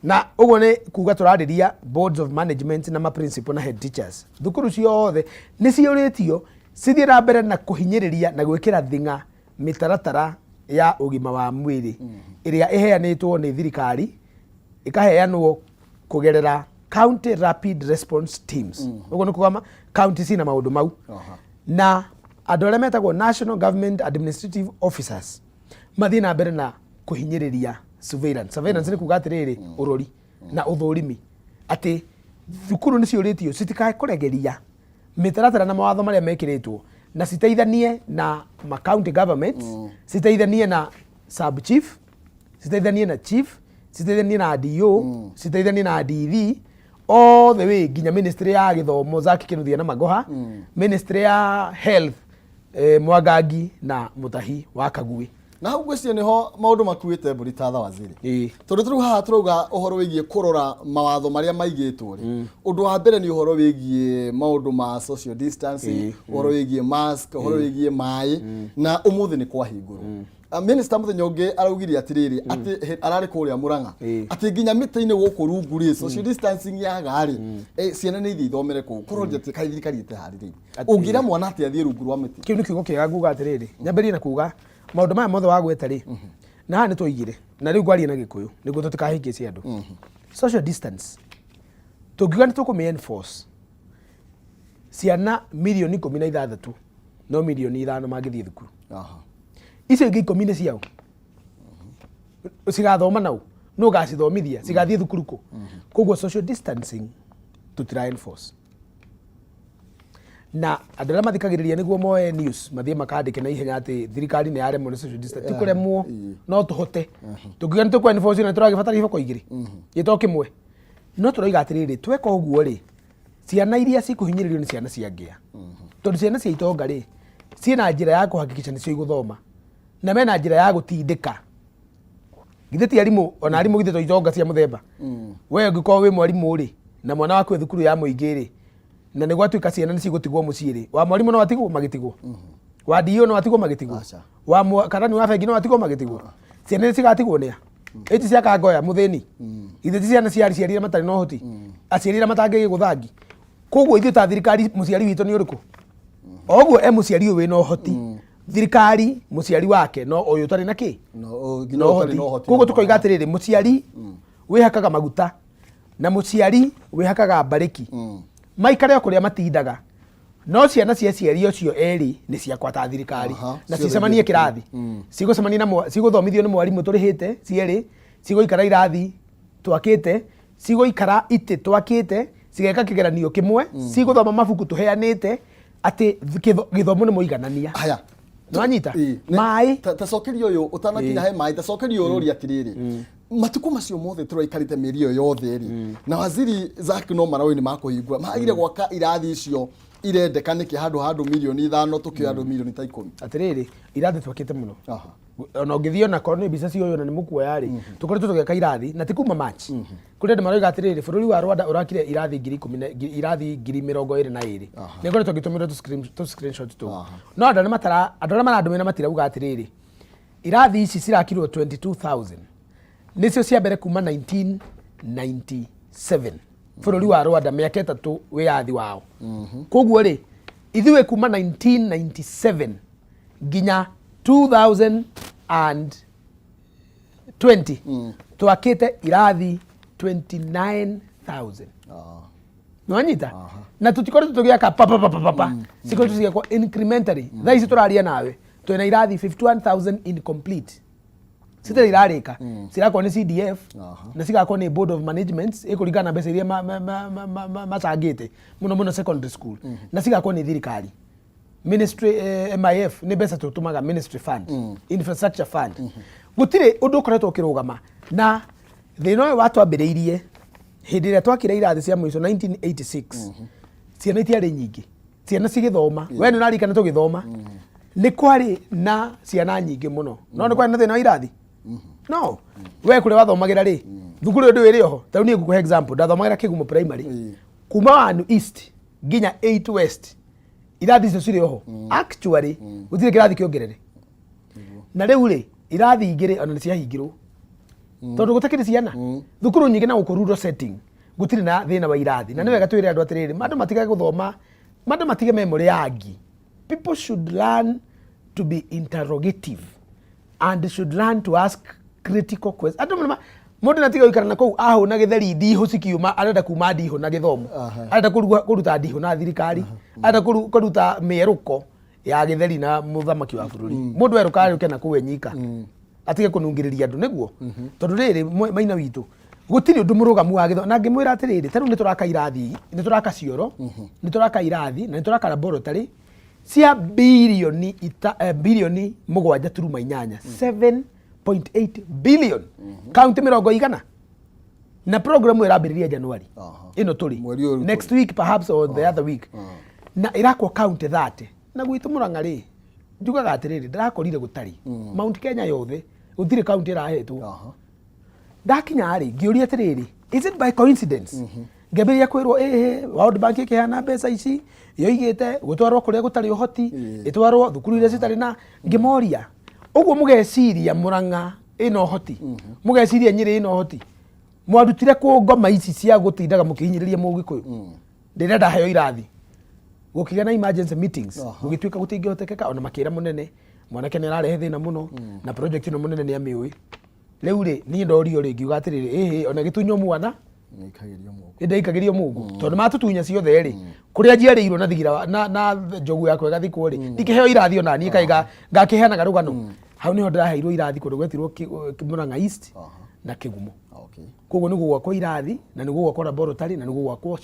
na uguo ni kuga turariria boards of management na ma principal na head teachers thukuru ciothe ni ciuritio cithie na mbere na kuhinyiriria na gwikira thinga mitaratara ya ugima wa mwiri iria iheanitwo ni thirikari ikaheanwo kugerera county rapid response teams uguo ni kugama county cina maundu mau na andu aria metagwo national government administrative officers mathie na mbere na kuhinyiriria surveillance ni kuga atiriri urori na uthurimi ati thukuru ni ciuritio citikae kuregeria mitaratara na mawatho maria mekiritwo na citeithanie na ma county governments citeithanie na sub chief citeithanie na chief citeithanie na DO citeithanie na DV all the way ginya ministry ya githomo Zack Kinuthia na Magoha ministry ya health Mwangangi na Mutahi wa Kagui na hau gwĩciria niho maũndũ makuĩte mbũri ta waziri tondũ tũrĩ haha tũrauga ũhoro wĩgiĩ kũrora mawatho marĩa maigĩtwo rĩ ũndũ wa mbere nĩ ũhoro wĩgiĩ maũndũ ma social distancing ũhoro wĩgiĩ mask ũhoro wĩgiĩ maĩ na ũmũthĩ nĩ kwahingũrwo Minister mũthenya ũngĩ araugire atirĩrĩ atĩ ararĩ kũrĩa Murang'a atĩ nginya mĩtĩ-inĩ gũkũ rungu rĩ social distancing yaga rĩ ciana nĩ ithiĩ ithomere kũu kũrora atĩ kaĩ thirikari ĩteharĩrĩirie ũngĩra mwana atĩ athiĩ rungu rwa mĩtĩ kĩu nĩ kiugo kĩega nguga atĩrĩrĩ nyambĩrĩrie na kuga maũndũ maya mothe wagweta rĩ na haha nĩ tũigire na rĩu ngwaria na gĩkũyũ nĩguo tũtikahĩngĩcie andũ social distance tũngiuga nĩ tũkũmĩ enforce ciana milioni 16 no milioni 5 mangĩthiĩ thukuru icio ingĩ 10 nĩ ciao cigathoma nau no gacithomithia cigathiĩ thukuru kũ koguo social distancing tutira enforce na andũ arĩa mathikagĩrĩria nĩguo moe news mathiĩ makandĩke na ihenya atĩ thirikari nĩ yaremwo nĩ social distancing tũkũremwo no tũhote tũngiuga nĩ tũkũ enforce na tũragĩbatara iboko igĩrĩ gĩtoo kĩmwe no tũroiga atĩrĩrĩ tweka ũguo rĩ ciana iria cikũhinyĩrĩrio nĩ ciana cia ngĩa tondũ ciana cia itonga rĩ ciĩna njĩra ya kũhakikisha nĩcio igũthoma na mena njĩra ya gũtindĩka githĩ ti arimũ ona arimũ githĩ tũitonga cia mũthemba we ũngĩkorwo wĩ mwarimũ rĩ na mwana waku thukuru ya mũingĩ rĩ na nĩ gwatuĩka ciana nĩ cigũtigwo mũciĩ rĩ wa mwarimũ no atigwo magĩtigwo wa DO no atigwo magĩtigwo wa karani wa bengi no atigwo magĩtigwo ciana nĩ cigatigwo nĩa ĩti cia kangoya mũthĩni githĩ ti ciana ciarire matarĩ na ũhoti aciarire matangĩgĩ gũthangi koguo ithuĩ ta thirikari mũciari witũ nĩ ũrĩkũ oguo mũciari ũyũ wĩna ũhoti thirikari mũciari wake no ũyũ ũtarĩ na kĩ no ũhoti koguo tũkoiga atĩrĩrĩ mũciari wĩhakaga maguta na mũciari wĩhakaga mbarĩki maikare kũrĩa matindaga no ciana cia ciari ũcio erĩ nĩ ciakwa ta thirikari na cicemanie kĩrathi cigũcemania na cigũthomithio nĩ mwarimũ tũrĩhĩte cierĩ cigũikara irathi twakĩte cigũikara itĩ twakĩte cigeka kĩgeranio kĩmwe cigũthoma mabuku tũheanĩte atĩ gĩthomo nĩ mũiganania haya nwanyita mai tacokerio ũyũ ũtanakinya he mai tacokerio ũrũri atirĩrĩ matuko macio mothe tũraikarĩte mĩeri ĩyo yothe rĩ na waziri Zack no marawe nĩ makũhingũra magire gwaka irathi icio irendeka nĩkĩ handũ milioni 5 tũkĩoya andũ milioni ta 10 atĩrĩrĩ irathi twakĩte mũno ona ũngĩthio na korwo nĩ mbica cio na nĩ mũkuoya rĩ tũkoretwo tũgĩka irathi na ti kuma match kũrĩ andũ maroiga atĩrĩrĩ bũrũri wa Rwanda ũrakire irathi 22,000 nĩ ngoretwo ngĩtũmĩrwo tu screenshot tu no andũ arĩa marandũmĩra matirauga atĩrĩrĩ irathi ici cirakirwo 22,000 nĩcio cia mbere kuma 1997 bũrũri wa Rwanda mĩaka 3 wĩyathi wao koguo rĩ ithuĩ kuma 1997 nginya 2020 twakĩte irathi 29,000 nwanyita na tũtikoretwo tũgĩaka papa cikoretwo cigĩakwo incrementally thaa ici tũraria nawe twĩna irathi 51,000 incomplete citarĩ irarĩka cirakorwo nĩ CDF na cigakorwo nĩ board of management ĩkũringana na mbeca iria macangĩte mũno secondary school na cigakorwo nĩ thirikari ministry MIF nĩ mbeca tũtũmaga ministry fund infrastructure fund gũtirĩ ũndũ ũkoretwo ũkĩrũgama na thĩna ũyũ watwambĩrĩirie hĩndĩ ĩrĩa twakire irathi cia mũico 1986 ciana itiarĩ nyingĩ ciana cigĩthoma we nĩ ũrarikana tũgĩthoma nĩ kwarĩ na ciana nyingĩ mũno no nĩ kwarĩ na thĩna wa irathi no we kũrĩa wathomagĩra rĩ thukuru ũndũ wĩrĩ oho ta niĩ ngũkũhe example ndathomagĩra Kĩgumo primary kuma 1 east nginya 8 west irathi icio cirĩ oho actually gũtirĩ kĩrathi kĩongerere na rĩu rĩ irathi igĩrĩ ona nĩ ciahingirwo tondũ gũtakĩrĩ ciana thukuru nyingĩ na gũkũ rural setting gũtirĩ na thĩna wa irathi na nĩ wega twĩre andũ atĩrĩrĩ andũ matige gũthoma andũ matige memory yangi people should learn to be interrogative and should learn to ask critical questions mũndũ natiga gũikara na kũu ahũna gĩtheri ndihũ cikiuma arenda kuma ndihũ na gĩthomo arenda kũruta ndihũ na thirikari arenda kũruta mĩeruko ya gĩtheri na mũthamaki wa bũrũri mũndũ erũka arũke na kũu enyika atige kũnungĩrĩria andũ nĩguo tondũ rĩrĩ maina witũ gũtirĩ ũndũ mũrũgamu wa gĩthomo na ngĩmwĩra atĩrĩrĩ tarĩu nĩ tũraka irathi nĩ tũraka cioro nĩ tũraka irathi na nĩ tũraka laboratory cia bilioni 7.8 7.8 billion kaunti mĩrongo igana na programu ĩrambĩrĩria Januari ĩno tũrĩ next week perhaps or the other week na irakwo county 30 na gwitũ Murang'a rĩ njugaga atiriri ndirakorire gutari Mount Kenya yothe gutire county irahetwo ndakinya ri ngiuria atiriri is it by coincidence ngeberia kwirwo World Bank ikihana mbeca ici yoigite gutwarwo kuria gutari uhoti itwarwo thukuru iria citari na ngimoria uguo mugeciria Murang'a ino hoti mugeciria Nyeri ino hoti mwarutire ku ngoma ici cia gutindaga mukihinyiriria mugikuyu ndirenda hayo irathi gukiga na emergency meetings gugituika gutingiotekeka ona makira munene mwanake ni ararehe thina muno na project ino munene ni amiui riu ri ni ndorio ringi ugatiriri ona gitunyo mwana ndaikagirio mungu tondu matutunya ciothe ri kuria njiarirwo na thigira na njogu yakwa gathikwo ri ndikiheo irathi ona ni kaiga ngakiheanaga rugano hau niho ndiraheirwo irathi kundu gwetirwo Murang'a East na Kigumo koguo niguo gwakwa irathi na niguo gwakwa laboratory na niguo gwakwa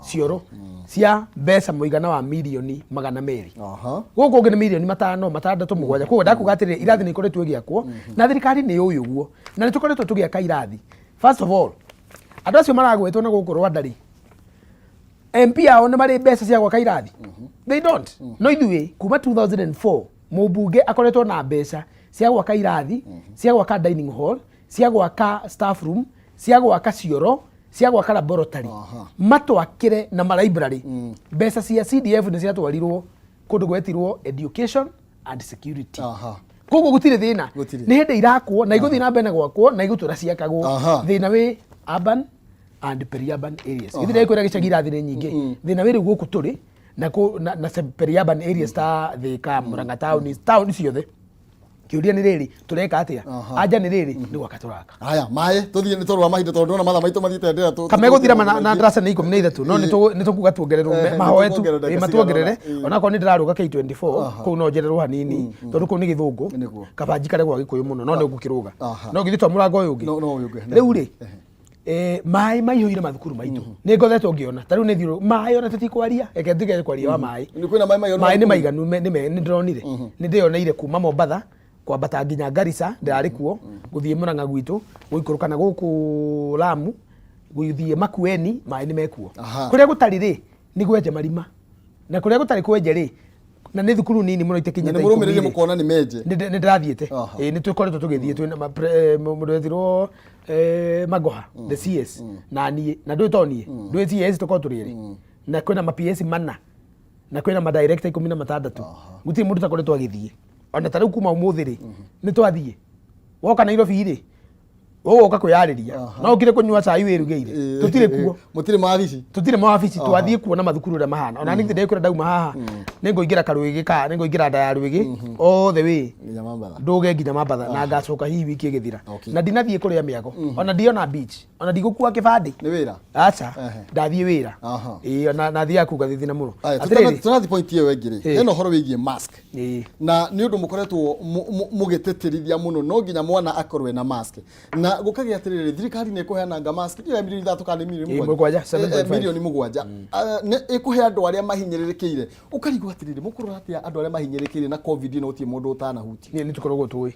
cioro cia mbeca muigana wa milioni 200 guku ngi ni milioni 5 6 7 koguo ndakugatirira irathi ni ikoretwo giakwo na thirikari ni uyu guo na ni tukoretwo tugiaka irathi. First of all andu acio maragwetwo na guku Rwanda-ri MP ao ni mari mbeca cia gwaka irathi they don't no ithuĩ kuma 2004 mubunge akoretwo na mbeca cia gwaka irathi cia gwaka dining hall cia gwaka staff room cia gwaka cioro cia gwaka laboratory matwakire na library mbeca cia CDF ni ciatwarirwo kundu gwetirwo education and security koguo gutire thina ni hende irakwo na iguthi na mbere gwakwo na igutura ciakagwo thina wi urban and peri-urban areas ithire kwira gicagi irathi ni nyingi thina wi guku turi na peri-urban areas ta Thika Murang'a town ciothe kiuria ni riri tureka atia anja ni riri ni gwaka turaka haya mai tuthie ni torwa mahinda tondu na matha maitu mathite ndira tu kamegũthira na ndrasa ni 13 no ni tukuga tuongererwo mahoetu matuongerere ona ko ni ndiraruga K24 kuu no njererwo hanini tondu kuu ni githungu kabanji kare gwa gikuyu muno no ni gukiruga no githitwa murango uyu ungi riu ri mai maihũire mathukuru maitu ni ngothetwo ngiona tariu ni thiru mai ona tutikwaria eke ndige kwaria wa mai ni kwina mai ni maiganu ni ndronire ni ndioneire kuma Mombatha kwambata nginya Garissa ndirari kuo guthie Murang'a gwitu guikuruka na guku Lamu guthie Makueni mai ni mekuo kuria gutari ri ni gwenje marima na kuria gutari kwenje ri na ni thukuru nini muno itekinya ta murumirire mukona ni menje ni ndirathiete ni tukoretwo tugithie twina mundu wethirwo Magoha the CS na ni na ndu tonie ndu CS tuko turiri na kwina ma PS mana na kwina ma director 16 guti mundu takoretwo agithie ona tariu kuma umuthi ri ni twathie woka Nairobi ri woka kwiyariria no ukire kunywa cai wirugeire tutire kuo tutire mawabici twathie kuona mathukuru ria mahana ona ningĩ ndĩkwĩra ndauma haha nĩngũingĩra Karũĩgĩ ka nĩngũingĩra nda ya Rũĩgĩ all the way ndũge nginya Mombatha na ngacoka hihi wiki ĩgĩthira na ndinathiĩ kũrĩa mĩago ona ndiona beach ona ndigũkua kĩbandĩ nĩ wĩra acha ndathiĩ wĩra ona nathiĩ kuga thithina mũno tunathi point ĩyo ĩngĩ rĩ hena ũhoro wĩgiĩ mask na nĩ ũndũ mũkoretwo mũgĩtĩtĩrithia mũno no nginya mwana akorwe na mask na gukagi atiriri thirikari ni ikuheana mask ya milioni 3 kana milioni 7 milioni 7 ne ikuhe andu aria mahinyirirekire ukarigwa atiriri mukuru atia andu aria mahinyirirekire na covid no utie mundu utana huti ni tukoragwo tui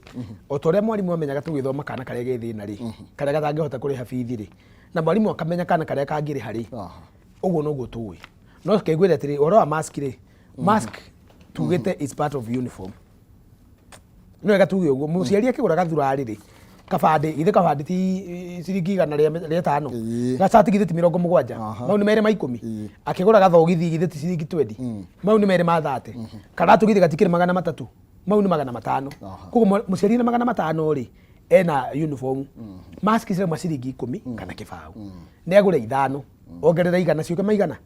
otoria mwarimu amenyaga tugithoma kana karia githina ri karia gatangihota kuriha bithi ri na mwarimu akamenya kana karia kangiri hari uguo no gutui no kegwira atiri oro wa mask ri mask tugite is part of uniform no ega uguo muciari akigura gathurari ri kabandi ithe kabandi ti ciringi 105 gacati githiti 70 mau ni mere ma 10 akigura gathogithi githiti ciringi 20 mau ni mere ma 30 kana tugithi gatikire 300 mau ni 500 kuko muciari na 500 ri ena uniform mask cire maciringi 10 kana kibao ni agure 5 ongerera igana ciuke maigana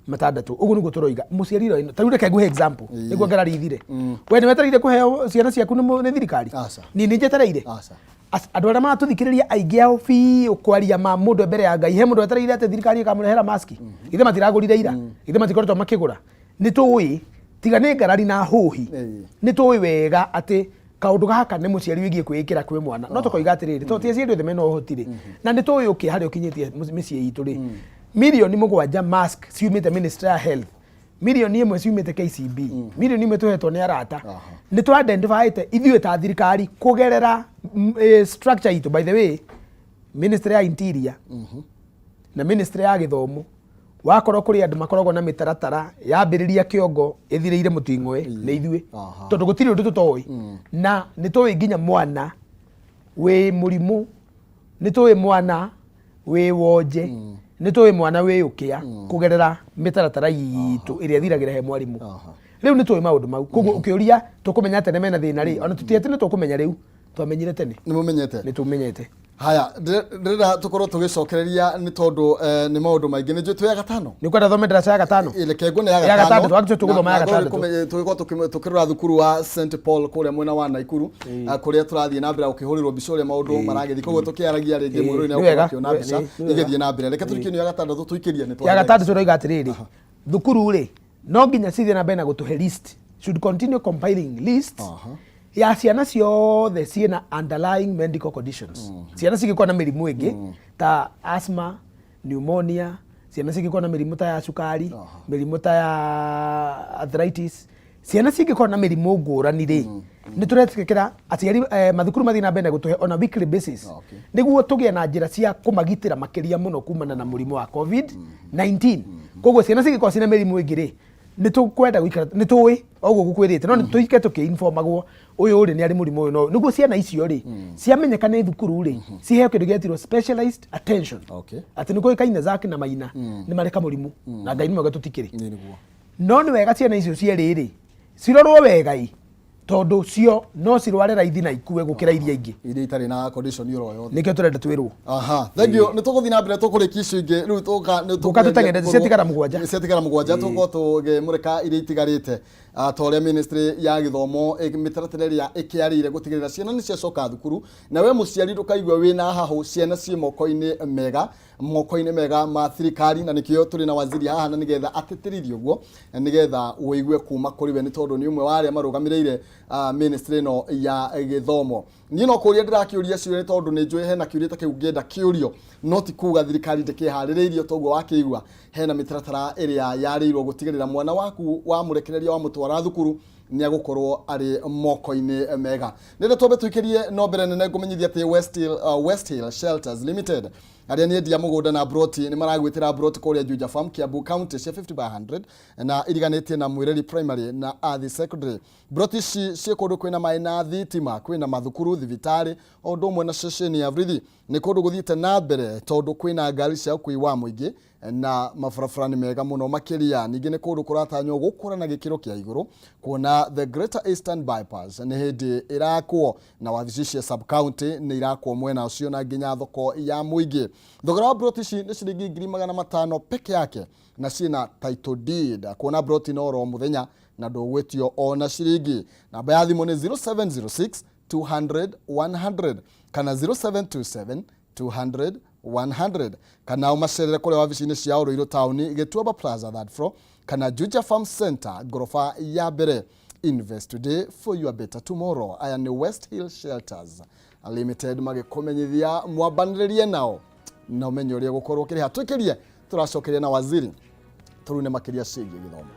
matandatu ugu nugo turoiga muciari ro tariu reke nguhe example niguo ngerarithire we ni wetarire kuheo ciana ciaku ni thirikari ni njetereire andu aria matuthikiriria aingi ao bi ukwaria ma mundu mbere ya Ngai he mundu wetereire ate thirikari ikamurehera mask ithe matiragurire ira ithe matikoretwo makigura ni tuwi tiga ni ngarari na huhi ni tuwi wega ati kaundu gaka ni muciari wigie kwikira kwi mwana no tukoiga atiriri to tie ciendu the meno hotire na ni tuwi uki hari ukinyitie micii itu ri milioni 7 mask ciumite ministry ya health milioni 1 ciumite KCB milioni 1 tuhetwo ni arata ni tu identifyite ithuĩ ta thirikari kugerera structure itu by the way ministry ya interior na ministry ya githomo wakorwo kuri andu makoragwo na mitaratara yambiriria kiongo ithirire mutingwe ni ithuĩ tondu gutiri undu tutoi na nitoi nginya mwana we murimu nitoi mwana we wonje nitoi mwana we ukia kugerera mitaratara yitu iria thiragira he mwarimu riu nitoi maundu mau koguo ukiuria tukumenya tene mena thina ri ona tutiete ni tukumenya riu twamenyire tene ni mumenyete ni tumenyete haya ndira tukorwo tugicokereria ni tondu ni maundu maingi ni njui ya gatano ni kwenda thome darasa ya gatano ile kego ni ya gatano twagitwe tuguthoma ya gatano tugikorwo tukirora thukuru wa St Paul kuria mwena wa Naikuru kuria turathie na mbere ukihurirwo mbica uria maundu maragithi koguo tukiaragia ringi mwiro-ini ukio na mbica igithie na mbere reke turikini ya gatano tuikirie ni ya gatano turoiga atiriri thukuru ri no nginya cithie na mbere na gutuhe list should continue compiling lists ya ciana ciothe ciina underlying medical conditions ciana cigikwa na mirimu ingi ta asthma pneumonia ciana cigikwa na mirimu ta ya cukari mirimu ta ya arthritis ciana cigikwa na mirimu ngurani ri ni turetikira aciari mathukuru mathi na mbere gutuhe on a weekly basis niguo tugie na njira cia kumagitira makiria muno kumana na murimu wa COVID-19 koguo ciana cigikwa cina mirimu ingi ri ni tukwenda guikara ni tuwi oguo gukwirite no ni tuike tukiinformagwo uyu uri ni ari murimu uyu no niguo ciana icio ri ciamenyeka ni thukuru ri ciheo kindu gietirwo specialized attention ati nikuo ikaina Zack na Maina ni mareka murimu na Ngai ni mwega tutikiri no ni wega ciana icio cieri ri cirorwo wega tondu cio no cirware raithi na ikue gukira iria ingi iria itari na condition yoro yothe nikio turenda twirwo thank you ni tuguthi na mbere tukurikia icio ingi riu tuka ni tukatutengende ciatigara mugwanja tuko tugimurika iria itigarite ta uria ministry ya githomo mitaratara iria ikiarire gutigirira ciana ni ciacoka thukuru na we muciari ndukaigua wina hahu ciana ci moko-ini mega ma thirikari na nikio turi na waziri haha na nigetha atetiririe uguo nigetha uigue kuma kuri we ni tondu ni umwe wa aria marugamireire ministry no ya githomo ni no kuria ndirakiuria cio ni tondu ni njui hena kiuria ta kiu ngenda kiurio no ti kuga thirikari ndikiharireirio toguo wakiigua hena mitaratara iria yarirwo gutigirira mwana waku wa murekereria wa mutwara thukuru ni agukorwo ari moko-ini mega nende tobe tuikirie no mbere nene ngumenyithia ati West Hill Shelters Limited aria ni endia mugunda na broti ni maragwitira broti kuria Juja Farm Kiambu County cia 50/100 na iriganitie na Mwireri Primary na Athi Secondary broti ci kundu kwina mai na thitima kwina mathukuru thibitari ondu mwe na ceceni ya vrithi ni kundu guthiite na mbere tondu kwina ngari cia ukui wa muingi na mabarabara ni mega muno makiria ningi ni kundu kuratanywo gukura na gikiro kia iguru kuona the Greater Eastern Bypass ni hindi irakwo na wabici cia sub county ni irakwo mwena ucio na nginya thoko ya muingi thogora wa broti ci ni ciringi 500 peke yake na cina title deed kuona broti no ro muthenya na ndugwetio ona ciringi namba ya thimu ni 0706 200 100 kana 0727 200 100 kana umacerere kule wabici-ini cia Ruiru Town Gituaba Plaza third floor kana Juja Farm Center gorofa ya mbere. Invest today for your better tomorrow. Aya ni West Hill Shelters Limited magikumenyithia mwambaniririe nao na umenye uria gukorwo kiri hatukirie turacokeria na waziri turune makiria ciĩgiĩ githomo.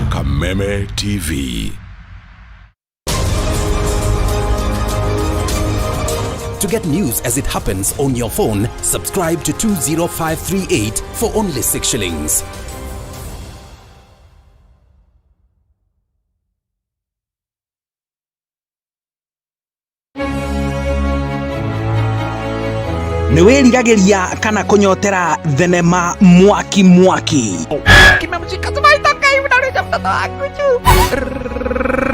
Kameme TV. To get news as it happens on your phone, subscribe to 20538 for only 6 shillings. Niwiriragiria kana kunyotera thenema mwaki kimemjika tumaitoka hivi na reja mtoto wangu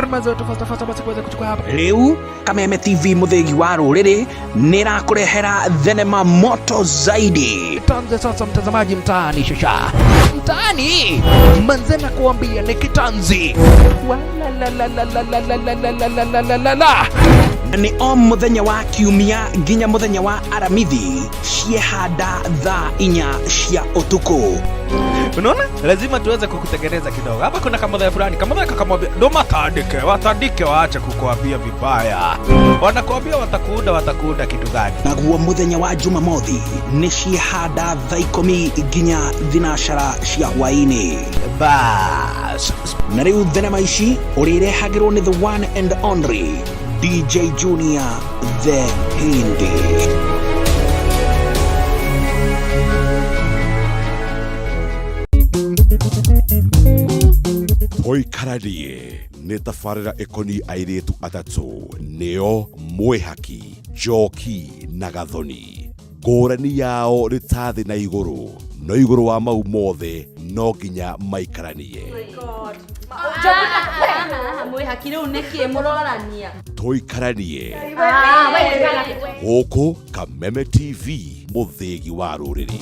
mazoto fasta basi kuweza kuchukua hapa riu Kameme TV muthegi wa ruriri nirakurehera thenema moto zaidi. Tanze sasa mtazamaji mtaani shasha mtaani manzena kuambia ni kitanzi ni o muthenya wa kiumia nginya muthenya wa aramithi ciehanda thaa 4 cia utuku Unaona? Lazima tuweze kukutengeneza kidogo. Hapa kuna kamodha fulani, kamodha kakamwambia ndo watandike waache kukuambia vibaya. Wanakuambia watakuunda kitu gani? Naguo muthenya wa Jumamothi ni cihanda thaa 10 nginya thinashara cia hwaini. Bas. Na riu thenema ici urirehagirwo ni the one and only DJ Junior the Hindi. Toikaranie nĩ tabarĩra ĩkoniĩ airĩtu atatũ nĩo Mwĩhaki, Njoki na Gathoni. Ngũrani yao nĩ ta thĩ na igũrũ, no igũrũ wa mau mothe no nginya maikaranie. Mwĩhaki rĩu nĩkĩ mũrorania? Toikaranie gũkũ Kameme TV, mũthĩgi wa rũrĩrĩ.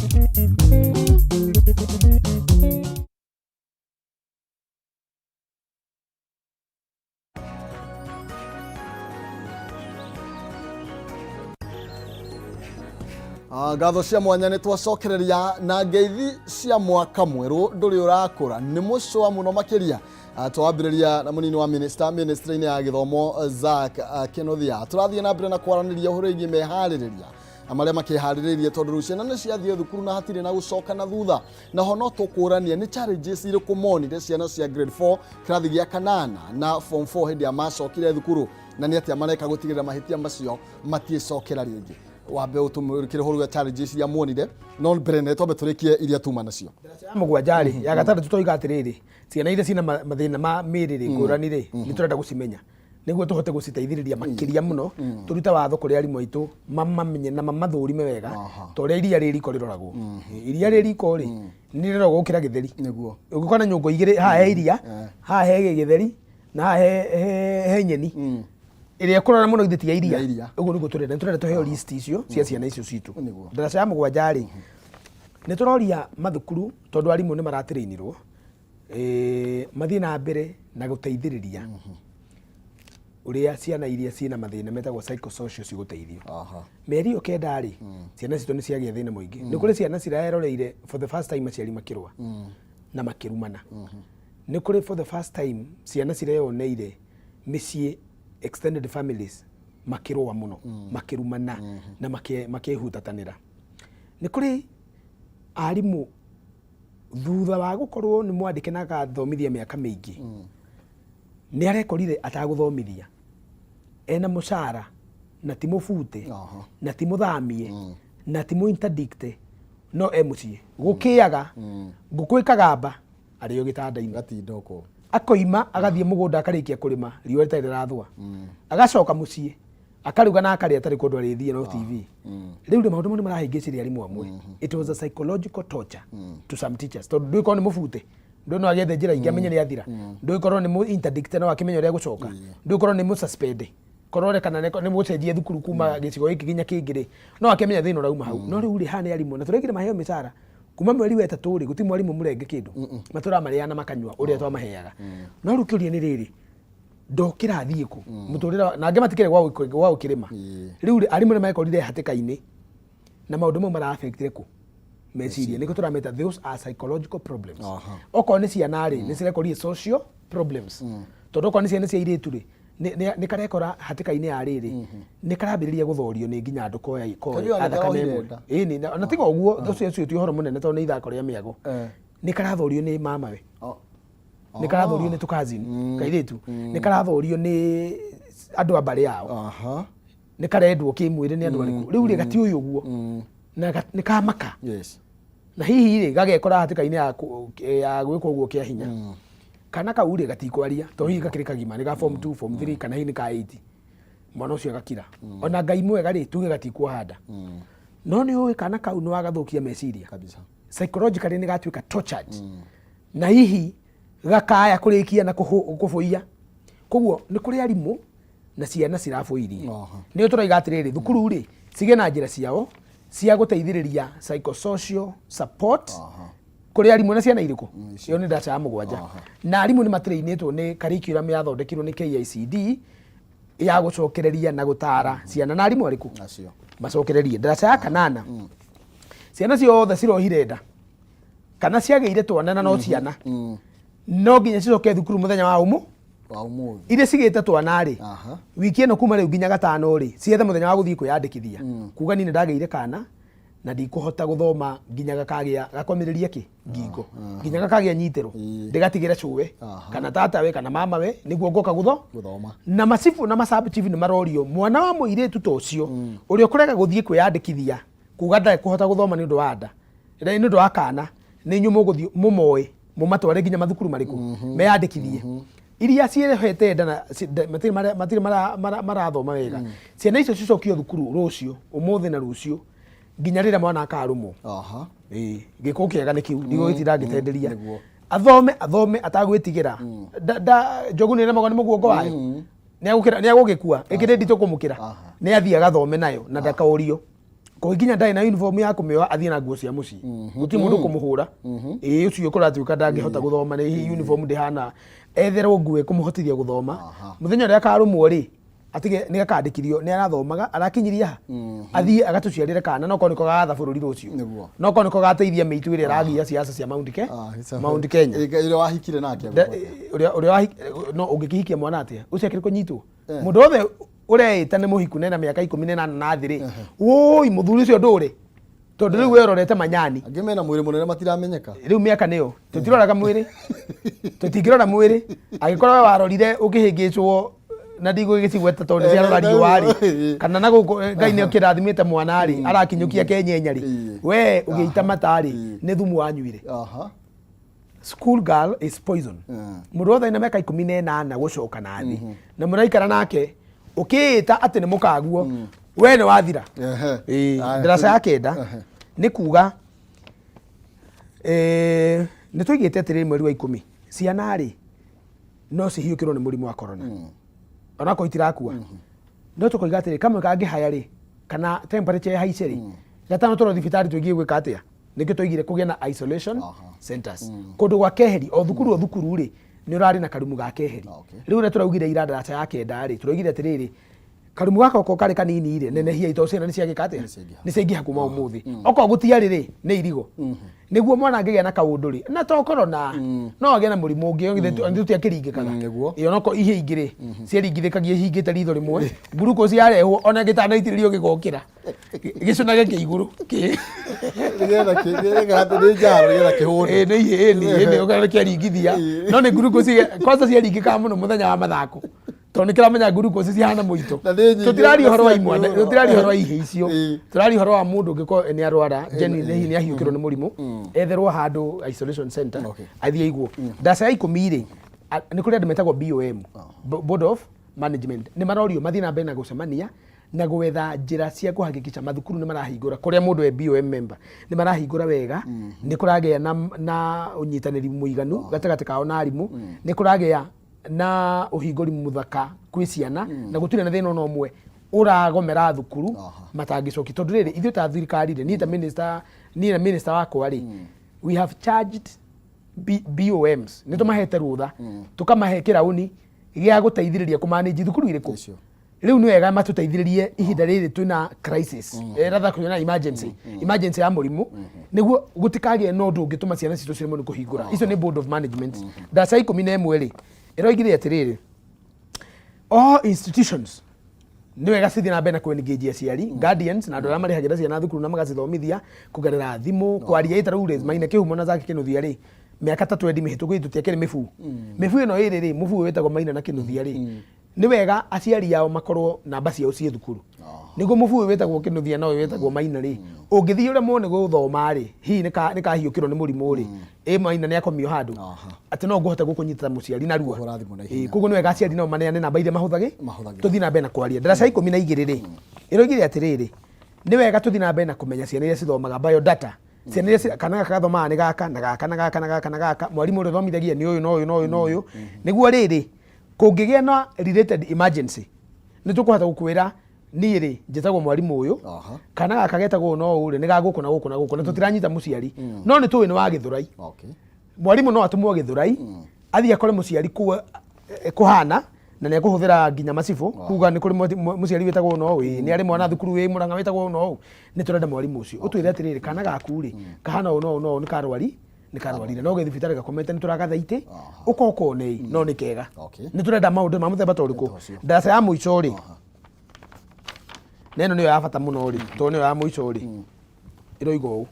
Ngatho cia mwanya nĩ twacokereria na ngeithi cia mwaka mwerũ ndũrĩ ũrakũra nĩ mũcũa mũno makĩria. Twambĩrĩria na mũnini wa ministry-inĩ ya gĩthomo Zack Kinuthia. Tũrathiĩ na mbere na kwaranĩria ũhoro wĩgiĩ meharĩrĩria marĩa makĩharĩrĩirie tondũ rĩu ciana nĩ ciathiĩ thukuru na hatirĩ na gũcoka na thutha. Naho no tũkũrania nĩ challenges irĩkũ monire ciana cia grade 4 kĩrathi gĩa kanana na form 4 hĩndĩ ya macokire thukuru, na nĩ atĩa mareka gũtigĩrĩra mahĩtia macio matiĩcokera rĩngĩ. Wambe utumurikire horo ya challenges ya monire no mbere ne tobe turikie iria tuma nacio mugwajari ya gatatu toiga atiriri ciana iria cina mathina ma miriri ngurani ri ni turenda gucimenya niguo tuhote guciteithiriria makiria muno turuta watho kuri arimu aitu mamamenye na mamathurime wega tore iria riko riroragwo iria riko ri ni rirogwo kira githeri niguo ugikona nyungo igire ha he iria ha he githeri na ha he nyeni iria kurora muno ithiti ya iria uguo niguo turenda tuheo list icio cia ciana icio citu ndaraca ya mugwajari ni turoria mathukuru tondu arimu ni maratireinirwo mathie na mbere na guteithiriria uria ciana iria ciina mathina metagwo psychosocial ciguteithio meri yo kendari ciana citu ni ciagia thina muingi ni kuri ciana ciraeroreire for the first time aciari makirwa na makirumana ni kuri for the first time ciana cireoneire micii extended families makirwa muno makirumana na makihutatanira ni kuri arimu thutha wa gukorwo ni mwandike na gathomithia miaka mingi ni arekorire ataguthomithia ena mucara na timufute na timuthamie na timu interdicte no emucie gukiaga ngukwikagamba ariyo gitanda-ini gatindoko akoima agathie mugunda akarikia kurima riyo rĩtarĩ rĩrathua agacoka mucie akaruga na akaria atari kundu arithie no TV riu ri maundu mo marahingiciria arimu amwe it was a psychological torture to some teachers to ndui korwo ni mufute ndui no agethe njira ingi amenye ni athira ndui korwo ni mu interdict no akimenya uria gucoka ndui korwo ni mu suspend korwo kana ni mucenjie thukuru kuma gicigo giki ginya kingiri no akimenya thina urauma hau no riu ri hane arimu na turekire maheo micara kuma mweri wa 3 guti mwarimu murenge kindu matura mariana makanywa uria twamaheaga no rukiuria ni riri ndokira thiiku muturira na ngematikire gwa ukirima riu arimu ni maekorire hatikaini na maundu mo mara affectire ku meciria niko turameta those are psychological problems oko ni ciana ri ni cirekorire social problems tondu oko ni ciana cia iritu ri ni karekora hatikaini ya riri ni karambiriria guthorio ni nginya andu ko athaka memo ni na tiga uguo ucio ti horo munene tondu ni ithako ria miago ni karathorio ni mama we ni karathorio ni tukazini kairitu ni karathorio ni andu ambari yao ni karendwo kimwire ni andu ariku riu ri gati uyu uguo na ni kamaka na hihi ri gagekora hatikaini ya gwikwo uguo kia hinya kana kauri gatikwaria to hihi gakiri kagima ni ga form 2 form 3 kana hihi ni ka 8 mwana ucio gakira ona ngai mwega ri tuge gatikwa handa no ni uwe kana kau ni wagathukia meciria kabisa psychologically ni gatuika tortured na hihi gakaya kurikia na kufuia koguo ni kuri arimu na ciana cirafuirie ni turaiga atiriri thukuru ri cige na njira ciao cia guteithiriria psychosocial support kuri arimu na ciana iriku iyo ni ndaca ya mugwanja na arimu ni matrainitwo ni curriculum ya thondekirwo ni KICD ya gucokereria na gutara ciana na arimu ariku macokererie ndaca ya kanana ciana ciothe cirohire nda kana ciagĩire twana na no ciana no nginya cicoke thukuru muthenya wa umuthi iria cigĩte twana rĩ wiki ĩno kuma rĩu nginya gatano rĩ ciethe muthenya wa gũthiĩ kwĩyandĩkithia kuga niĩ nĩndagĩire kana na ndikũhota gũthoma nginya gakwamĩrĩrie ngingo nginya gakagĩa nyitĩro ndĩgatigĩre cũwe kana tatawe kana mamawe nĩguo ngoka gũthoma na macibu na masabu chief nĩ marorio mwana wa mũirĩtu ta ũcio ũrĩa ũkũrega gũthiĩ kwĩyandĩkithia kuga ndakũhota gũthoma nĩ ũndũ wa nda nĩ ũndũ wa kana nĩ inyuĩ mũgũthiĩ mũmoe mũmatware nginya mathukuru marĩkũ meyandĩkithie iria ciĩhete nda na matirĩ marathoma wega ciana icio cicokio thukuru rũciũ ũmũthĩ na rũciũ nginya rĩrĩa mwana akarũmwo gĩko kĩega nĩ kĩu ndigũgĩtira ngĩtenderia athome atagwĩtigĩra njogu nĩ remagwo nĩ mũguongo wayo nĩ agũgĩkua ĩkĩrĩ nditũ kũmũkĩra nĩ athiĩ agathome nayo na ndakaũrio ko nginya ndarĩ na uniform ya kũmĩoa athiĩ na nguo cia mũciĩ gũtirĩ mũndũ kũmũhũra ũcio kũratuĩka ndangĩhota gũthoma nĩ uniform ndĩhana etherwo nguo kũmũhotithia gũthoma mũthenya ũrĩa akarũmwo rĩ atige nĩ gakandĩkirio nĩ arathomaga arakinyiria athiĩ agatũciarĩre kana no koniko gatha bũrũri rũcio no koniko gateithia mĩitũ ĩrĩa ĩragia siasa cia Mount Kenya ũrĩa wahikire nake ũrĩa no ũngĩkĩhikia mwana atĩa ũcekere kũnyitwo mũndũ wothe ũreĩta nĩ mũhiku nena mĩaka 18 na thĩ rĩ woi mũthuri ũcio ndũrĩ tondũ rĩu werorete manyani angĩ mena mwĩrĩ mũnene matiramenyeka rĩu mĩaka nĩyo tũtiroraga mwĩrĩ tũtingĩrora mwĩrĩ angĩkorwo we warorire ũkĩhĩngĩcwo na ndigũgĩcigweta tondũ ciarora riũa rĩ kana na gũkũ Ngai nĩ kĩrathimĩte mwana rĩ arakinyũkia kenyenya rĩ we ũgĩita mata rĩ nĩ thumu wanyuire school girl is poison mũndũ wothe na mĩaka 18 gũcoka na thĩ na mũraikara nake ũkĩĩta atĩ nĩ mũkaguo we nĩ wathira ndaraca ya kenda nĩ kuga nĩ tũigĩte atĩrĩrĩ mweri wa 10 ciana rĩ no cihiũkĩrwo nĩ mũrimũ wa corona onako itirakua no tũkoiga atĩrĩ kamwe kangĩhaya rĩ kana temperature ya haice rĩ gatano tũro thibitarĩ tũigie gwĩka atĩa nĩkĩo tũigire kũgĩa na isolation centers kũndũ gwa keheri o thukuru rĩ nĩ ũrarĩ na karumu ga keheri rĩu ũrĩa tũraugire ira ndaraca ya kenda rĩ tũraugire atĩrĩrĩ karumu gaka oko karĩ kanini rĩ nenehia ito ciana nĩ ciagĩka atĩa nĩ ciaingĩha kuma ũmũthĩ oko gũtiarĩ rĩ nĩ irigo nĩguo mwana angĩgĩa na kaũndũ rĩ na to corona no agĩe na mũrimũ ũngĩ tũtiakĩringĩkaga iyo noko ihe ingĩ rĩ ciaringithĩkagia ihingĩte ritho rĩmwe glucose yarehwo ona gĩtanaitĩrĩrio gĩgokĩra gĩcũna gĩkĩ igũrũ nĩ ũkarĩ kĩaringithia no nĩ glucose kwanza ciaringĩkaga mũno mũthenya wa mathako tondũ nĩkĩramenya glucose cihana mũito tũtiraria ũhoro wa imwana tũtiraria ũhoro wa ihĩ icio tũraria ũhoro wa mũndũ ũngĩkorwo nĩ arwara genuinely nĩ ahiũkĩrwo nĩ mũrimũ etherwo handũ isolation center athiĩ iguo ndaca ya 10 rĩ nĩ kũrĩ andũ metagwo BOM Board of Management nĩ marorio mathiĩ na mbere na gũcemania na gwetha njĩra cia kũhakikisha mathukuru nĩ marahingũra kũrĩa mũndũ e BOM member nĩ marahingũra wega nĩ kũragĩa na ũnyitanĩri mũiganu gatagatĩ kao na arimũ nĩ kũragĩa na ũhingũri mũthaka kwĩ ciana na gũtirĩ na thĩna no ũmwe ũragomera thukuru matangĩcoki tondũ rĩrĩ ithuĩ ta thirikari rĩ niĩ na minister wakwa rĩ we have charged BOMs nĩ tũmahete rũtha tũkamahe kĩraũni gĩa gũteithĩrĩria kũmanĩji thukuru irĩkũ rĩu nĩ wega matũteithĩrĩrie ihinda rĩrĩ twĩna crisis rather kwĩna na emergency ya mũrimũ nĩguo gũtikagĩe na ũndũ ũngĩtũma ciana citũ ciremwo nĩ kũhingũra icio nĩ Board of Management ndaca 11 rĩ ĩroigire atĩrĩrĩ all institutions nĩ wega cithiĩ na mbere na kũ-engage aciari guardians na andũ arĩa marĩhagĩra ciana thukuru na magacithomithia kũgerera thimũ kwaria ĩtaraules maina kĩhumo na Zack Kinuthia rĩ mĩaka 3 mĩhĩtũku tũtiakĩrĩ mĩbuu ĩno ĩrĩ rĩ mũbuu wĩtagwo maina na Kinuthia rĩ nĩ wega aciari ao makorwo namba ciao ciĩ thukuru nĩguo mũbuu wĩtagwo Kinuthia na ũyũ wĩtagwo maina rĩ ũngĩthiĩ ũrĩa muone gũthoma rĩ hihi nĩ kahiũkĩrwo nĩ mũrimũ rĩ maina nĩ akomio handũ atĩ no ngũhota gũkũnyita mũciari na ruo koguo nĩ wega aciari nao maneane namba iria mahũthagĩ tũthiĩ na mbere na kwaria ndaraca 12 rĩ ĩroigire atĩrĩrĩ nĩ wega tũthiĩ na mbere na kũmenya ciana iria cithomaga biodata ciana iria kana gaka gathomaga nĩ gaka na gaka na gaka na gaka na gaka mwarimũ ũrĩa thomithagia nĩ ũyũ na ũyũ na ũyũ na ũyũ nĩguo rĩrĩ kũngĩgĩa na related emergency nĩ tũkũhota gũkwĩra niĩ rĩ njĩtagwo mwarimũ ũyũ kana gaka getagwo no ũrĩ nĩ gagũkũ na gũkũ na gũkũ na tũtiranyita mũciari no nĩ tũĩ nĩ wa Gĩthũrai mwarimũ no atũmwo Gĩthũrai athiĩ akore mũciari kũhana na nĩ ekũhũthĩra nginya macibũ kuga nĩ kũrĩ mũciari wĩtagwo no ũĩ nĩ arĩ mwana thukuru wĩ Mũrang'a wĩtagwo no nĩ tũrenda mwarimũ ũcio ũtwĩre atĩrĩrĩ kana gaku rĩ kahana ũũ no nĩ karwari nä karwarire no gä thibitarä gakomete nä tå ragathaitä å kokone no nä kega nä tå renda maå ndå ma må themba torä kå ndaca ya må ico rä na ä no nä yo ya bata må no rä tondå nä yo ya må ico rä ä roiga å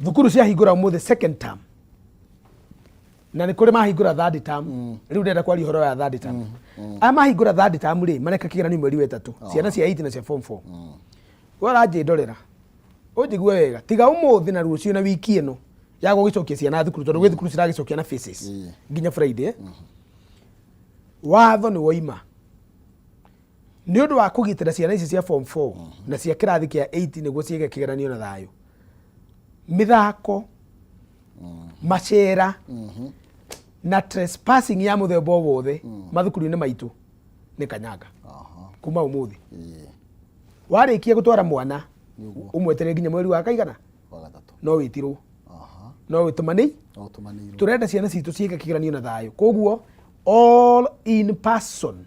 thukuru cia hingå ra må thä second term na nä kå rä mahingå ra third term rä u ndenda kwaria horo ya third term aya mahingå ra third term rä mareka kä geranio mweri wetatå ciana cia 8 na cia form 4 waranjä ndorera å njigue wega tiga å må thä na rucio na wiki ä no ya gå gä cokia ciana thukuru tondå gwä thukuru ciragä cokia na faces nginya Friday watho nä woima nä å ndå wa kå gitä ra ciana ici cia form 4 na cia kä rathi kä a 8 nä guo ciäge kä geranio na thayå mä thako macera na trespassing ya må themba o wothe mathukuru-inä maitå nä kanyanga kuma å må thä warä kia gå twara mwana å mweterere nginya mweri wa kaigana no wä tirwo no wä tå manä tå renda ciana citå ciäke kä geranio na thayå koguo all in person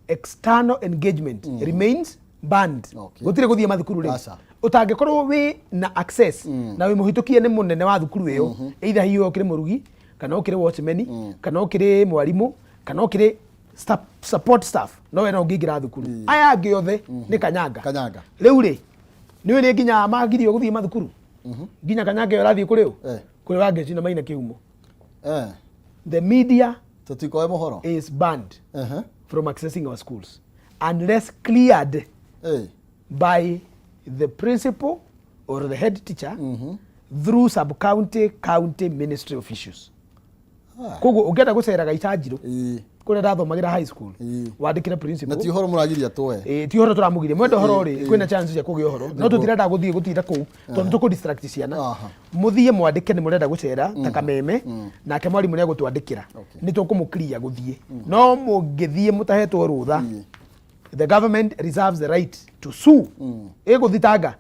external engagement remains banned gå tirä gå thiä mathukuru rä å tangä korwo wä na access na wä må hä tå kie nä må nene wa thukuru ä yo either hiå å kä rä må rugi kana å kä rä watchman kana å kä rä mwarimå kana å kä rä support staff no we no ngä ingä ra thukuru aya angä othe nä kanyanga rä u rä nä å rä nginya magirio gå thiä mathukuru nginya kanyanga ä yo rathiä kå rä å kå rä wangä cina maina kä humo the media is banned from accessing our schools unless cleared by the principal or the head teacher through county ministry officials koguo å ngä enda gå ceraga icanjirå kå rä a ndathomagä ra high school wandä kä re principal ti horo må ragiria twe ti horo tå ramå girie mwenda horo rä kwä na chance cia kå gä horo no tå tirenda gå thiä gå tinda kå tondå tå kå distract ciana må thiä mwandä ke nä må renda gå cera ta Kameme nake mwarimå nä egå twandä kä ra nä tå kå må clear gå thiä no må ngä thiä må tahetwo rå tha the government reserves the right to sue ä gå thitanga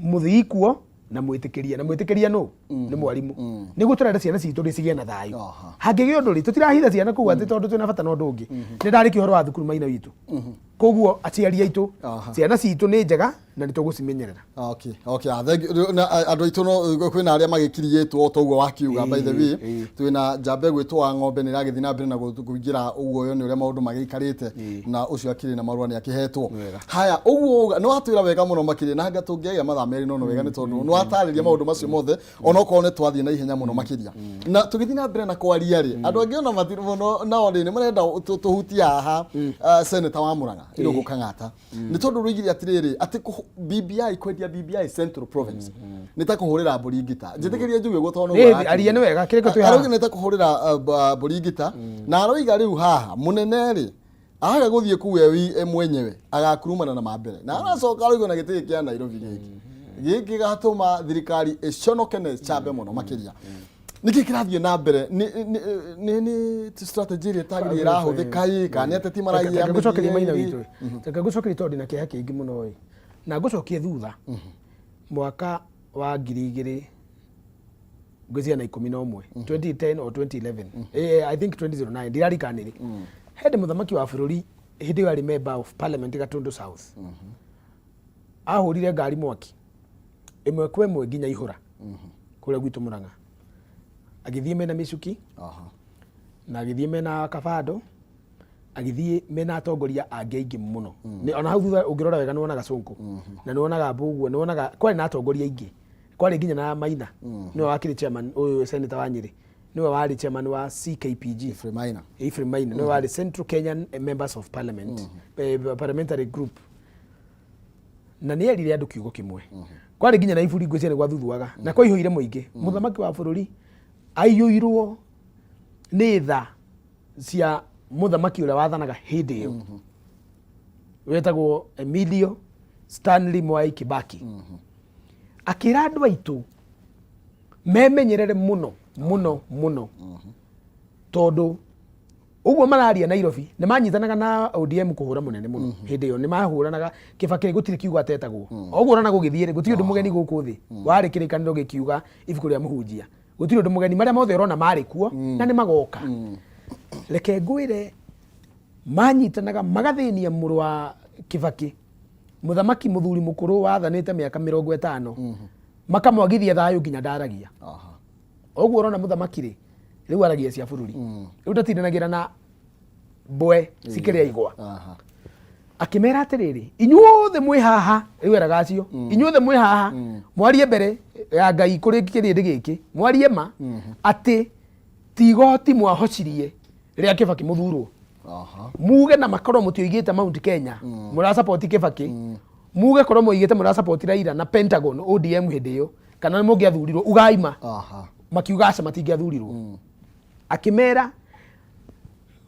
må thii kuo na mwä tä kä ria no nä mwarimå nä guo tå renda ciana citå rä cigä na thayå hangä gä å ndå rä tå tirahitha ciana kå u atä tondå twä na bata na å ndå å ngä nä ndarä kä horo wa thukuru maina witå koguo aciari aitå ciana citå nä njega na nä tå gå cimenyerera andå aitå kwä na arä a magä kiriä two toguo wakiuga by the way twä na njamba gwä two wa ng'ombe nä ragä thiä na mbere na gå ingä ra å guo yo nä å rä a maå ndå magä ikarä te na å cio akirä na marua nä akä hetwo haya å guo nä watwä ra wega må no makä rä na hanga tå ngä agä a mathaa merä no wega nä tondå nä watarä ria maå ndå macio mothe onokorwo nä twathiä na ihenya må no makä ria na tå gä thiä na mbere na kwaria rä andå angä ona matirä må no nao rä nä marenda tå hutia haha seneta wa Murang'a Irungu Kang'ata nä tondå rå igire atä rä rä atä BBI kwendia BBI Central Province nä ta kå hå rä ra mbå ri ngita njä tä kä rie njuge gå tondå aria nä wega kä rä ko arauga nä ta kå hå rä ra mbå ri ngita na aroiga rä u haha må nene rä aga gå thiä kuu we mwenyewe agakurumana na mambere na aracoka arauga na gä tä kä a Nairobi gä kä gatå ma thirikari ĩconoke na ĩcambe må no makä ria nä kä kä rathiä na mbere nä strategy ä tagä rä rahå thä kaä kana nä ateti maragia gå cokeria maina witå reke gå cokeria tondå na kä eha kä ingä må no na gå cokie thutha mwaka wa 2000 ngwĩciria na 11 2010 or 2011 I think 2009 ndirarikanä rä hendi må thamaki wa bå rå ri hä ndä ä yo arä member of parliament Gatũndũ South ahå rire ngari mwaki ĩmwe kwa ĩmwe nginya ihå ra kå rä a gwitå Mũrang'a agĩthiĩ mena mĩcuki na agĩthiĩ mena kabando agĩthiĩ mena atongoria angĩ aingĩ mũno ona hau thutha ũngĩrora wega nĩ wonaga Sonko na nĩ wonaga Mbũguo nĩ wonaga kwarĩ na atongoria aingĩ kwarĩ nginya na Maina nĩwe wakĩrĩ chairman ũyũ senator wa Nyĩrĩ nĩwe warĩ chairman wa CKPG Ephraim Maina nĩwe warĩ Central Kenyan Members of Parliament parliamentary group na nĩ erire andũ kiugo kĩmwe kwarĩ nginya na iburi ngwĩciria nĩ gwathuthuaga na kwaihũire mũingĩ mũthamaki wa bũrũri aiyũirwo nĩ tha cia mũthamaki ũrĩa wathanaga hĩndĩ ĩyo wetagwo Emilio Stanley Mwai Kibaki akĩra andũ aitũ memenyerere mũno mũno mũno tondũ ũguo mararia Nairobi nĩ manyitanaga na ODM kũhũra mũnene mũno hĩndĩ ĩyo nĩ mahũranaga Kibaki gũtirĩ kiugo atetagwo ũguo ona gũgĩthiĩ gũtirĩ ũndũ mũgeni gũkũ thĩ warĩ kĩrĩkanĩro gĩkiuga ibuku rĩa mũhunjia gũtirĩ ũndũ mũgeni marĩa mothe ũrona marĩ kuo na nĩ magoka reke ngwĩre manyitanaga magathĩnia mũrũ wa Kibaki mũthamaki mũthuri mũkũrũ wathanĩte mĩaka 50 makamwagithia thayo nginya ndaragia oguo urona muthamaki ri riu aragia cia bururi riu ndatindanagira na mbwe cikiria igwa akimera atiriri inyuothe mwi haha riu eraga acio inyuothe mwi haha mwarie mbere ya Ngai kuri kirindi giki mwarie ma ati tigoti mwahocirie riria Kibaki muthurwo muge na makoro mutioigite Mount Kenya mura support Kibaki muge korwo muigite mura support Raila na Pentagon ODM hindi yo kana mungiathurirwo ugaima makiuga aca matingiathurirwo akimera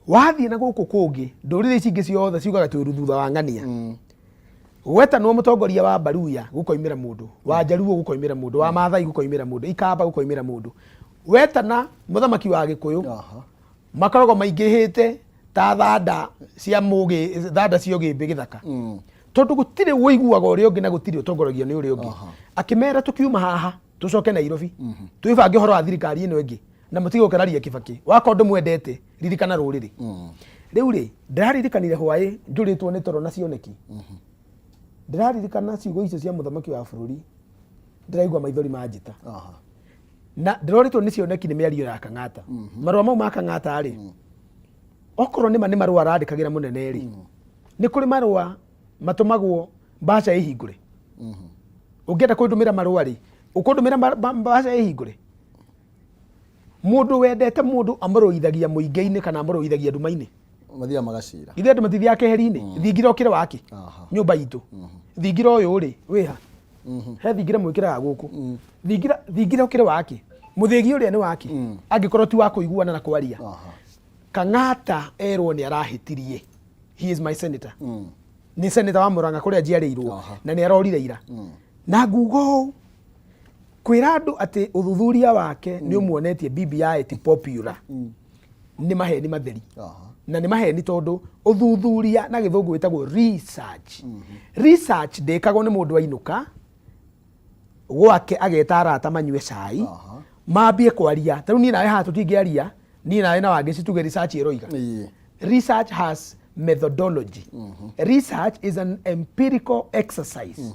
wathie na guku kungi ndurire ici ingi ciothe ciugaga twiru thutha wa ng'ania weta no mutongoria wa Baruya gukoimira mundu wa Jaruo gukoimira mundu wa Maathai gukoimira mundu Ikamba gukoimira mundu weta na muthamaki wa Gikuyu makorogo maingihite ta thanda cia mugi thanda cio gimbi githaka tondu gutire woiguaga uri ungi na gutire utongoragio ni uri ungi akimera tukiuma haha tucoke Nairobi twibange horo wa thirikari ino ingi na mutige ukararia Kibaki wakondo mwendete ririkana ruriri riu ri ndaririkanire hwaye njuritwo ni toro na cioneki ndiraririkana ciugo icio cia muthamaki wa bururi ndiraigua maithori ma njita na ndiroritwo ni cioneki ni miario ya Kang'ata marua mau ma Kang'ata ri okorwo nima ni marua arandikagira munene ri ni kuri marua matumagwo mbaca ihingure ungienda kwindumira marua ri ukundumira mbaca ihingure mundu wendete mundu amuruithagia muingi-ini kana amuruithagia nduma-ini mathia magacira ithe andu matithia keheri-ini thingira ukire waki nyumba itu thingira uyu ri wiha he thingira mwikiraga guku thingira ukire waki muthigi uria ni waki angikorwo ti wa kuiguana na kwaria Kang'ata erwo ni arahitirie he is my senator ni senator wa Murang'a kuria jiarirwo na ni arorire ira na ngugo kwira andu ati uthuthuria wake ni umuonetie BBI ti popular ni maheni matheri na ni maheni tondu uthuthuria na githungu witagwo research ndikagwo ni mundu ainuka gwake ageta arata manyue cai mambie kwaria tariu ni nawe haha tutingiaria ni nawe na wangi cituge research iroiga research has methodology research is an empirical exercise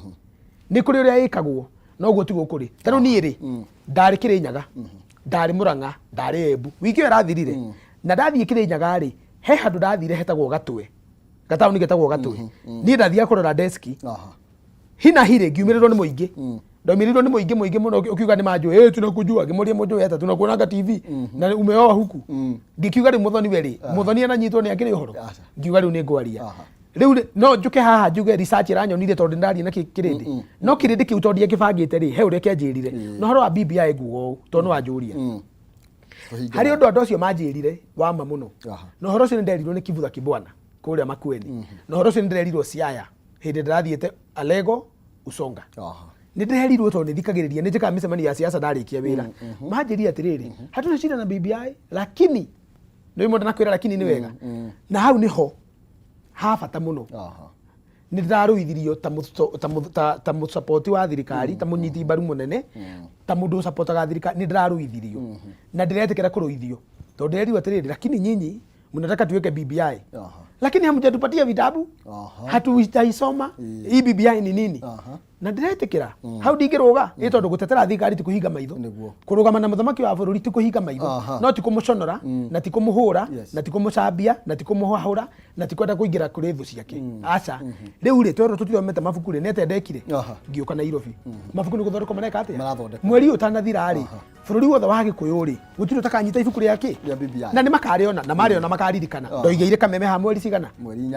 ni kuri uria ikagwo no guo tigo kuri tariu ni ri ndari Kirinyaga ndari Murang'a ndari Embu wiki arathirire na ndathie Kirinyaga ri he handu ndathire hetagwo Gatwe gatauni getagwo Gatwe ni ndathia kurora deski hina hire ngiumirirwo ni muingi ndomirirwo ni muingi muno ukiuga ni manjue tunakujua ngimurie mundu eta tunakuonaga TV na umeoa huku ngikiuga ri muthoni weri muthoni ananyitwo ni akiri uhoro ngiuga ri ni ngwaria riu no njuke haha njuge research iranyonire tondu ndari na kirindi no kirindi kiu tondu gibangite ri he uria kianjirire no horo wa BBI ngugo tondu wanjuria hari undu andu acio manjirire wama muno no horo cio nderirwo ni Kibutha Kibwana kuria Makueni no horo cio nderirwo Siaya hindi ndirathiete Alego Usonga ni nderirwo tondu nithikagiriria ni njika micemani ya siasa ndarikia wira manjiria atiriri hatuna shida na BBI lakini ndio mundu nakwira lakini ni wega na hau niho ha bata muno ni ndaruithirio ta mu support wa thirikari ta munyiti mbaru munene ta mundu supportaga thirikari ni ndaruithirio na ndiretekera kuruithio tondu nderirwo atiriri lakini nyinyi mnataka tuweke BBI lakini hamjatupatia vitabu hatuitaisoma hii BBI ni nini na ndiretekera hau ndingiruga ni tondu gutetera thirikari ti kuhinga maitho kurugama na muthamaki wa bururi ti kuhinga maitho no ti kumuconora na ti kumuhura na ti kumucambia na ti kumuhahura na ti kwenda kuingira kuri thu ciake aca riu ri twero tutithomete mabuku ri nete ndekire ngiuka Nairobi mabuku ni guthondeka mareka atia mweri utanathira ri bururi wothe wa Gikuyu ri gutiro takanyita ibuku riake na ni makariona na mariona makaririkana ndoigeire Kameme ha mweri cigana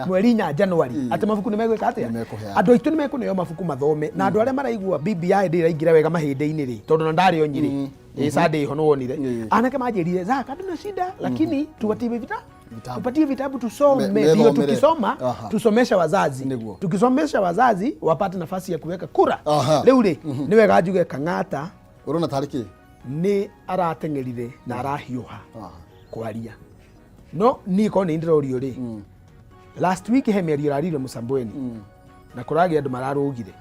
mweri 4 January ati mabuku ni megwika atia andu aitu ni mekuneo mabuku mathome na andu aria maraigua BBI ndiraingira wega mahinde-ini ri tondu na ndari onyiri Sunday ho no wonire anake majirire Zack anduna shida lakini tupatie vitabu tusome ndio tukisoma tusomesha wazazi tukisomesha wazazi wapate nafasi ya kuweka kura leo ri ni wega ajuge Kang'ata urona tariki ni aratengerire na arahiuha kwaria no niko ni ndirorio ri last week he meri rarire Musambweni na kuragi andu mararugire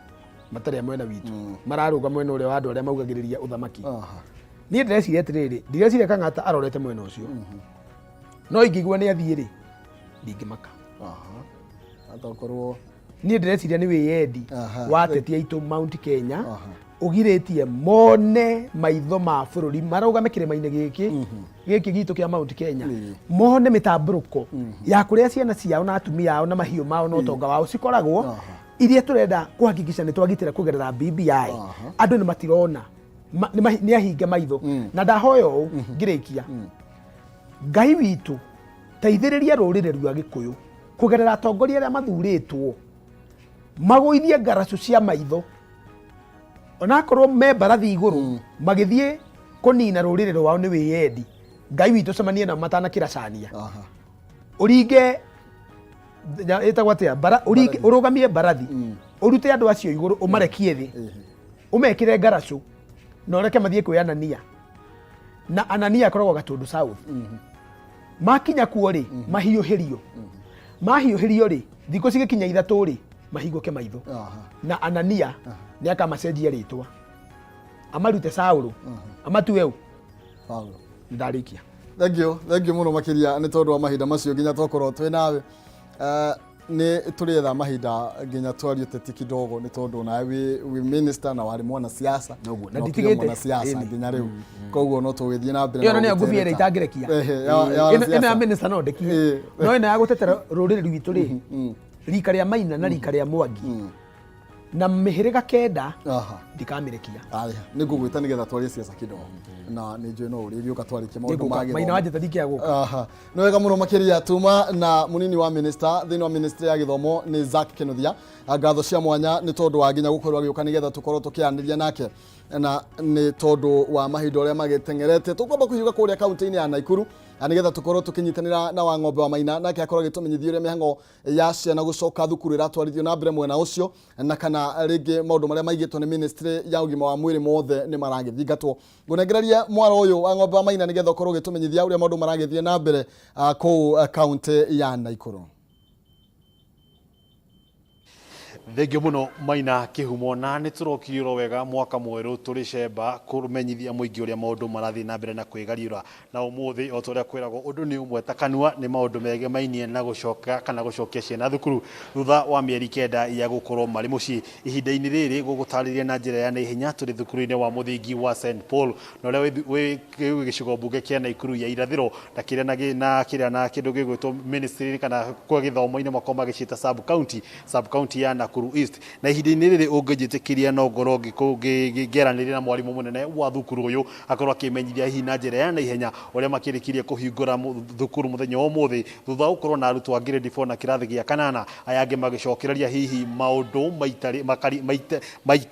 matari amwe na witu mararuga mwena uria wa andu aria maugagiriria uthamaki ni ndeciria atiriri ndireciria Kang'ata arorete mwena ucio no ingigwa ni athie ri ndingimaka atokorwo ni ndeciria ni wiyendi wa ateti aitu Mount Kenya ugiritie mone maitho ma bururi marugame kirima-ini giki gitu kia Mount Kenya mone mitamburuko ya kuria ciana ciao na atumia ao na mahiu mao no tonga wao cikoragwo iria turenda kuhakikisha ni twagitira kugerera BBI andu ni matirona ni ahinga maitho na ndahoyo ngirikia Ngai witu teithiriria rurire rwa Gikuyu kugerera atongoria aria mathuritwo maguithie ngaracu cia maitho onakorwo me mbarathi iguru magithie kunina rurire rwao ni wiyendi Ngai witu cemanie na matana kiracania uringe etagwo atia urugamie mbarathi urute andu acio iguru umarekie thi umekire ngaracu na ureke mathie kwianania na Anania akoragwo Gatundu South makinya kuo ri mahiuhirio ri thiko cigikinya ithatu ri mahinguke maitho na Anania ni akamacenjia ritwa amarute Saulu amatue u Paulo ndarikia. Thank you muno makiria ni tondu wa mahinda macio nginya twakorwo twi nawe ni turetha mahinda nginya twario teti kidogo ni tondu na we minister na wari mwana siasa na nditigite mwana siasa nginya riu koguo no tugithie na mbere iyo no nguvi ira itangirekia ino ya minister no ndeki no ina ya gutetera rurire rwitu ri rika ria Maina na rika ria Mwangi na mihiriga kenda ndikamirekia aya nigugwita nigetha twarie siasa kidogo na ninjue no uri uka twarikie maundu magi Maina wajeta thikia guka no wega muno makiria tuma na munini wa minister thini wa ministry ya Githomo ni Zack Kinuthia ngatho cia mwanya ni tondu wa ginya gukorwo agiuka nigetha tukorwo tukianiria nake na ni tondu wa mahinda uria magitengerete tukwamba kuhiuga kuria kaunti-ini ya Naikuru anigetha tukorwo tukinyitanira na wa ng'ombe wa Maina nake akorwo agitumenyithia uria mihango ya ciana gucoka thukuru iratwarithio na mbere mwena ucio na kana ringi maundu maria maigitwo ni ministry ya ugima wa mwiri mothe ni maragithingatwo ngunengeraria mwaro uyu wa ng'ombe wa Maina nigetha ukorwo agitumenyithia uria maundu maragithie na mbere ku kaunti ya Naikuru. Thengio muno Maina kihumo na ni turokiriro wega mwaka mweru turi cemba kurumenyithia muingi uria maundu marathi na mbere na kwigariura na umuthi o turia kwiragwo undu ni umwe takanua ni maundu mege mainie na gucoka kana gucokia ciana thukuru thutha wa mieri kenda ya gukorwo mari mucii ihinda-ini riri gugutariria na njira ya naihenya turi thukuru-ini wa muthingi wa St Paul na uria wi gicigo mbunge kia Naikuru ya irathiro na kiria na kindu gigwitwo ministry kana kwa githomo-ini makoma gicita sub county ya Nakuru East na ihinda-ini riri ungijitikiria no ngoro ngigeranirira na mwarimu munene wa thukuru uyu akorwo akimenyithia hihi na njira ya naihenya uria makirikirie kuhingura thukuru muthenya wa muthi thutha ukorwo na arutwo a grade 4 na kirathi gia kanana ayangi magicokereria hihi maundu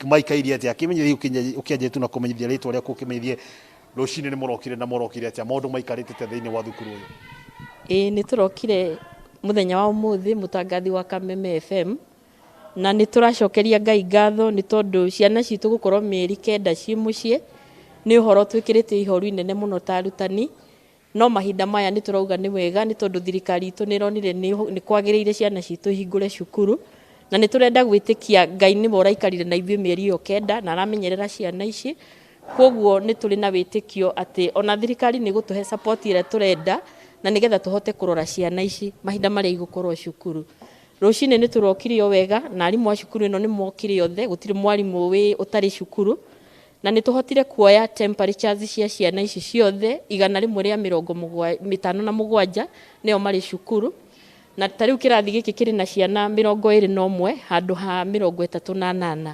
maikairie atia akimenyithia ukianjitu na kumenyithia ritwa ria kukimenyithie rucini ni murokire na murokire atia maundu maikarite thiini wa thukuru uyu ni turokire muthenya wa muthi mutangathi wa Kameme FM na ni turacokeria Ngai ngatho ni tondu ciana citu gukorwo mieri kenda ci mucie ni uhoro twikirite ihoru inene muno ta arutani no mahinda maya ni turauga ni wega ni tondu thirikari itu ni ronire ni kwagiriire ciana citu hingure cukuru na ni turenda gwitikia Ngai ni moraikarire na ithuĩ mieri iyo kenda na aramenyerera ciana ici koguo ni turi na witikio ati ona thirikari ni gutuhe support ire turenda na nigetha tuhote kurora ciana ici mahinda maria igukorwo cukuru. Rucini ni turokirio wega na arimu a cukuru ino ni mokire othe gutiri mwarimu wi utari cukuru na ni tuhotire kuoya temperatures cia ciana ici ciothe 157 nio mari cukuru na tariu kirathi giki kiri na ciana 21 handu ha 38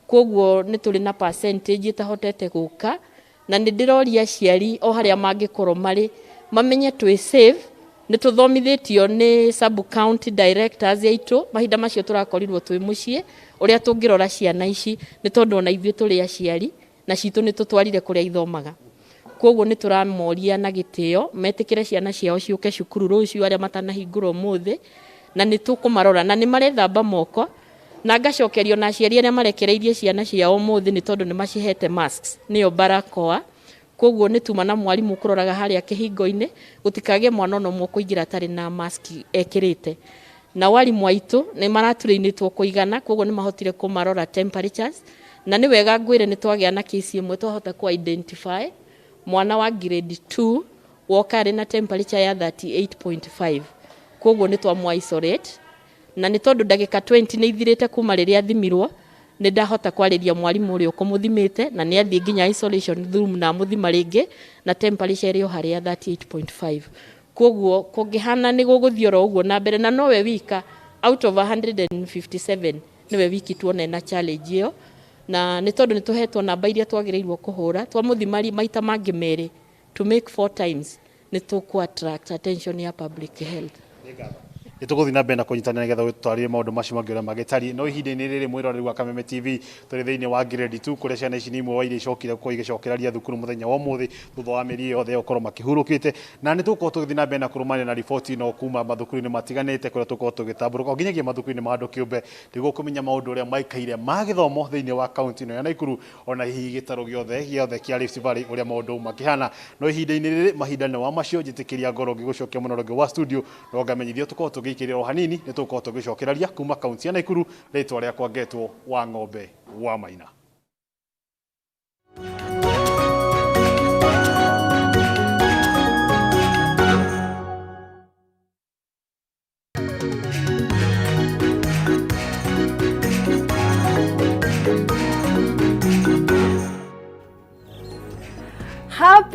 koguo ni turi na percentage itahotete guka na ni ndiroria ciari o haria mangikorwo mari mamenye twi save ni tuthomithitio ni sub county directors yaitu mahinda macio turakorirwo twi mucie uria tungirora ciana ici ni tondu ona ithuĩ turi aciari na citu ni tutwarire kuria ithomaga koguo ni turamoria na gitio metikire ciana ciao ciuke cukuru rucio aria matanahingurwo muthi na ni tukumarora na ni marethamba moko na ngacokerio na aciari aria marekereirie ciana ciao muthi ni tondu ni macihete masks niyo barakoa koguo ni tuma na mwarimu kuroraga haria kihingo-ini gutikage mwana no mwe kuingira tari na mask ekirite na warimu aitu ni maraturainitwo kuigana koguo ni mahotire kumarora temperatures na ni wega ngwire ni twagia na case imwe twahota ku identify mwana wa grade 2 wokari na temperature ya 38.5 koguo ni twamwa isolate na ni tondu ndagika 20 ni ithirite kuma riria thimirwo nä ndahota kwarä mwarimu å rä a å kå må thimä na nä athiä nginya isolation room na må thima rä ngä na temperature ä rä o harä a 38.5 koguo kå ngä hana nä gå gå thiä oro å guo na mbere na nowe wika out of 157 nä we wiki tuona na challenge ä yo na nä tondå nä tå hetwo namba iria twagä rä irwo kå hå ra twa må thimari maita mangä merä to make 4 times nä tå kå attract attention ya public health. Nä tå gå thiä na mbere na kå nyitana nä getha twarä maå ndå macio mangä å rä a magätariä no ihinda-inä rä rä mwä roreri wa Kameme TV tå rä thä inä wa grade 2 kå rä a ciana ici nä imwe wa iria icokire gå igä cokeraria thukuru må thenya wa må thä thutha wa mä eri yothe gå korwo makä hurå kä te na nä tå korwo tå gä thiä na mbere na kå rå mania na riboti no kuma mathukuru-inä matiganä te kå rä a tå korwo tå gä tambå rå ka nginyagia mathukuru-inä ma andå kä å mbe nä guo kå menya maå ndå å rä a maikaire ma gä thomo thä inä wa kaunti ä no ya Naikuru ona hihi gä tarå gĩothe kä a Rift Valley å rä a maå ndå makä hana no ihinda-inä rä rä mahinda-inä wa macio njä tä kä ria ngoro ngä gå cokia må no wa studio no ngamenyithio tå korwo tå gä ikä rä ro hanini nä tå korwo tå gä cokeraria kuma kaunti ya Naikuru rĩtwa rĩakwa ngetwo wa ng'ombe wa Maina. Happy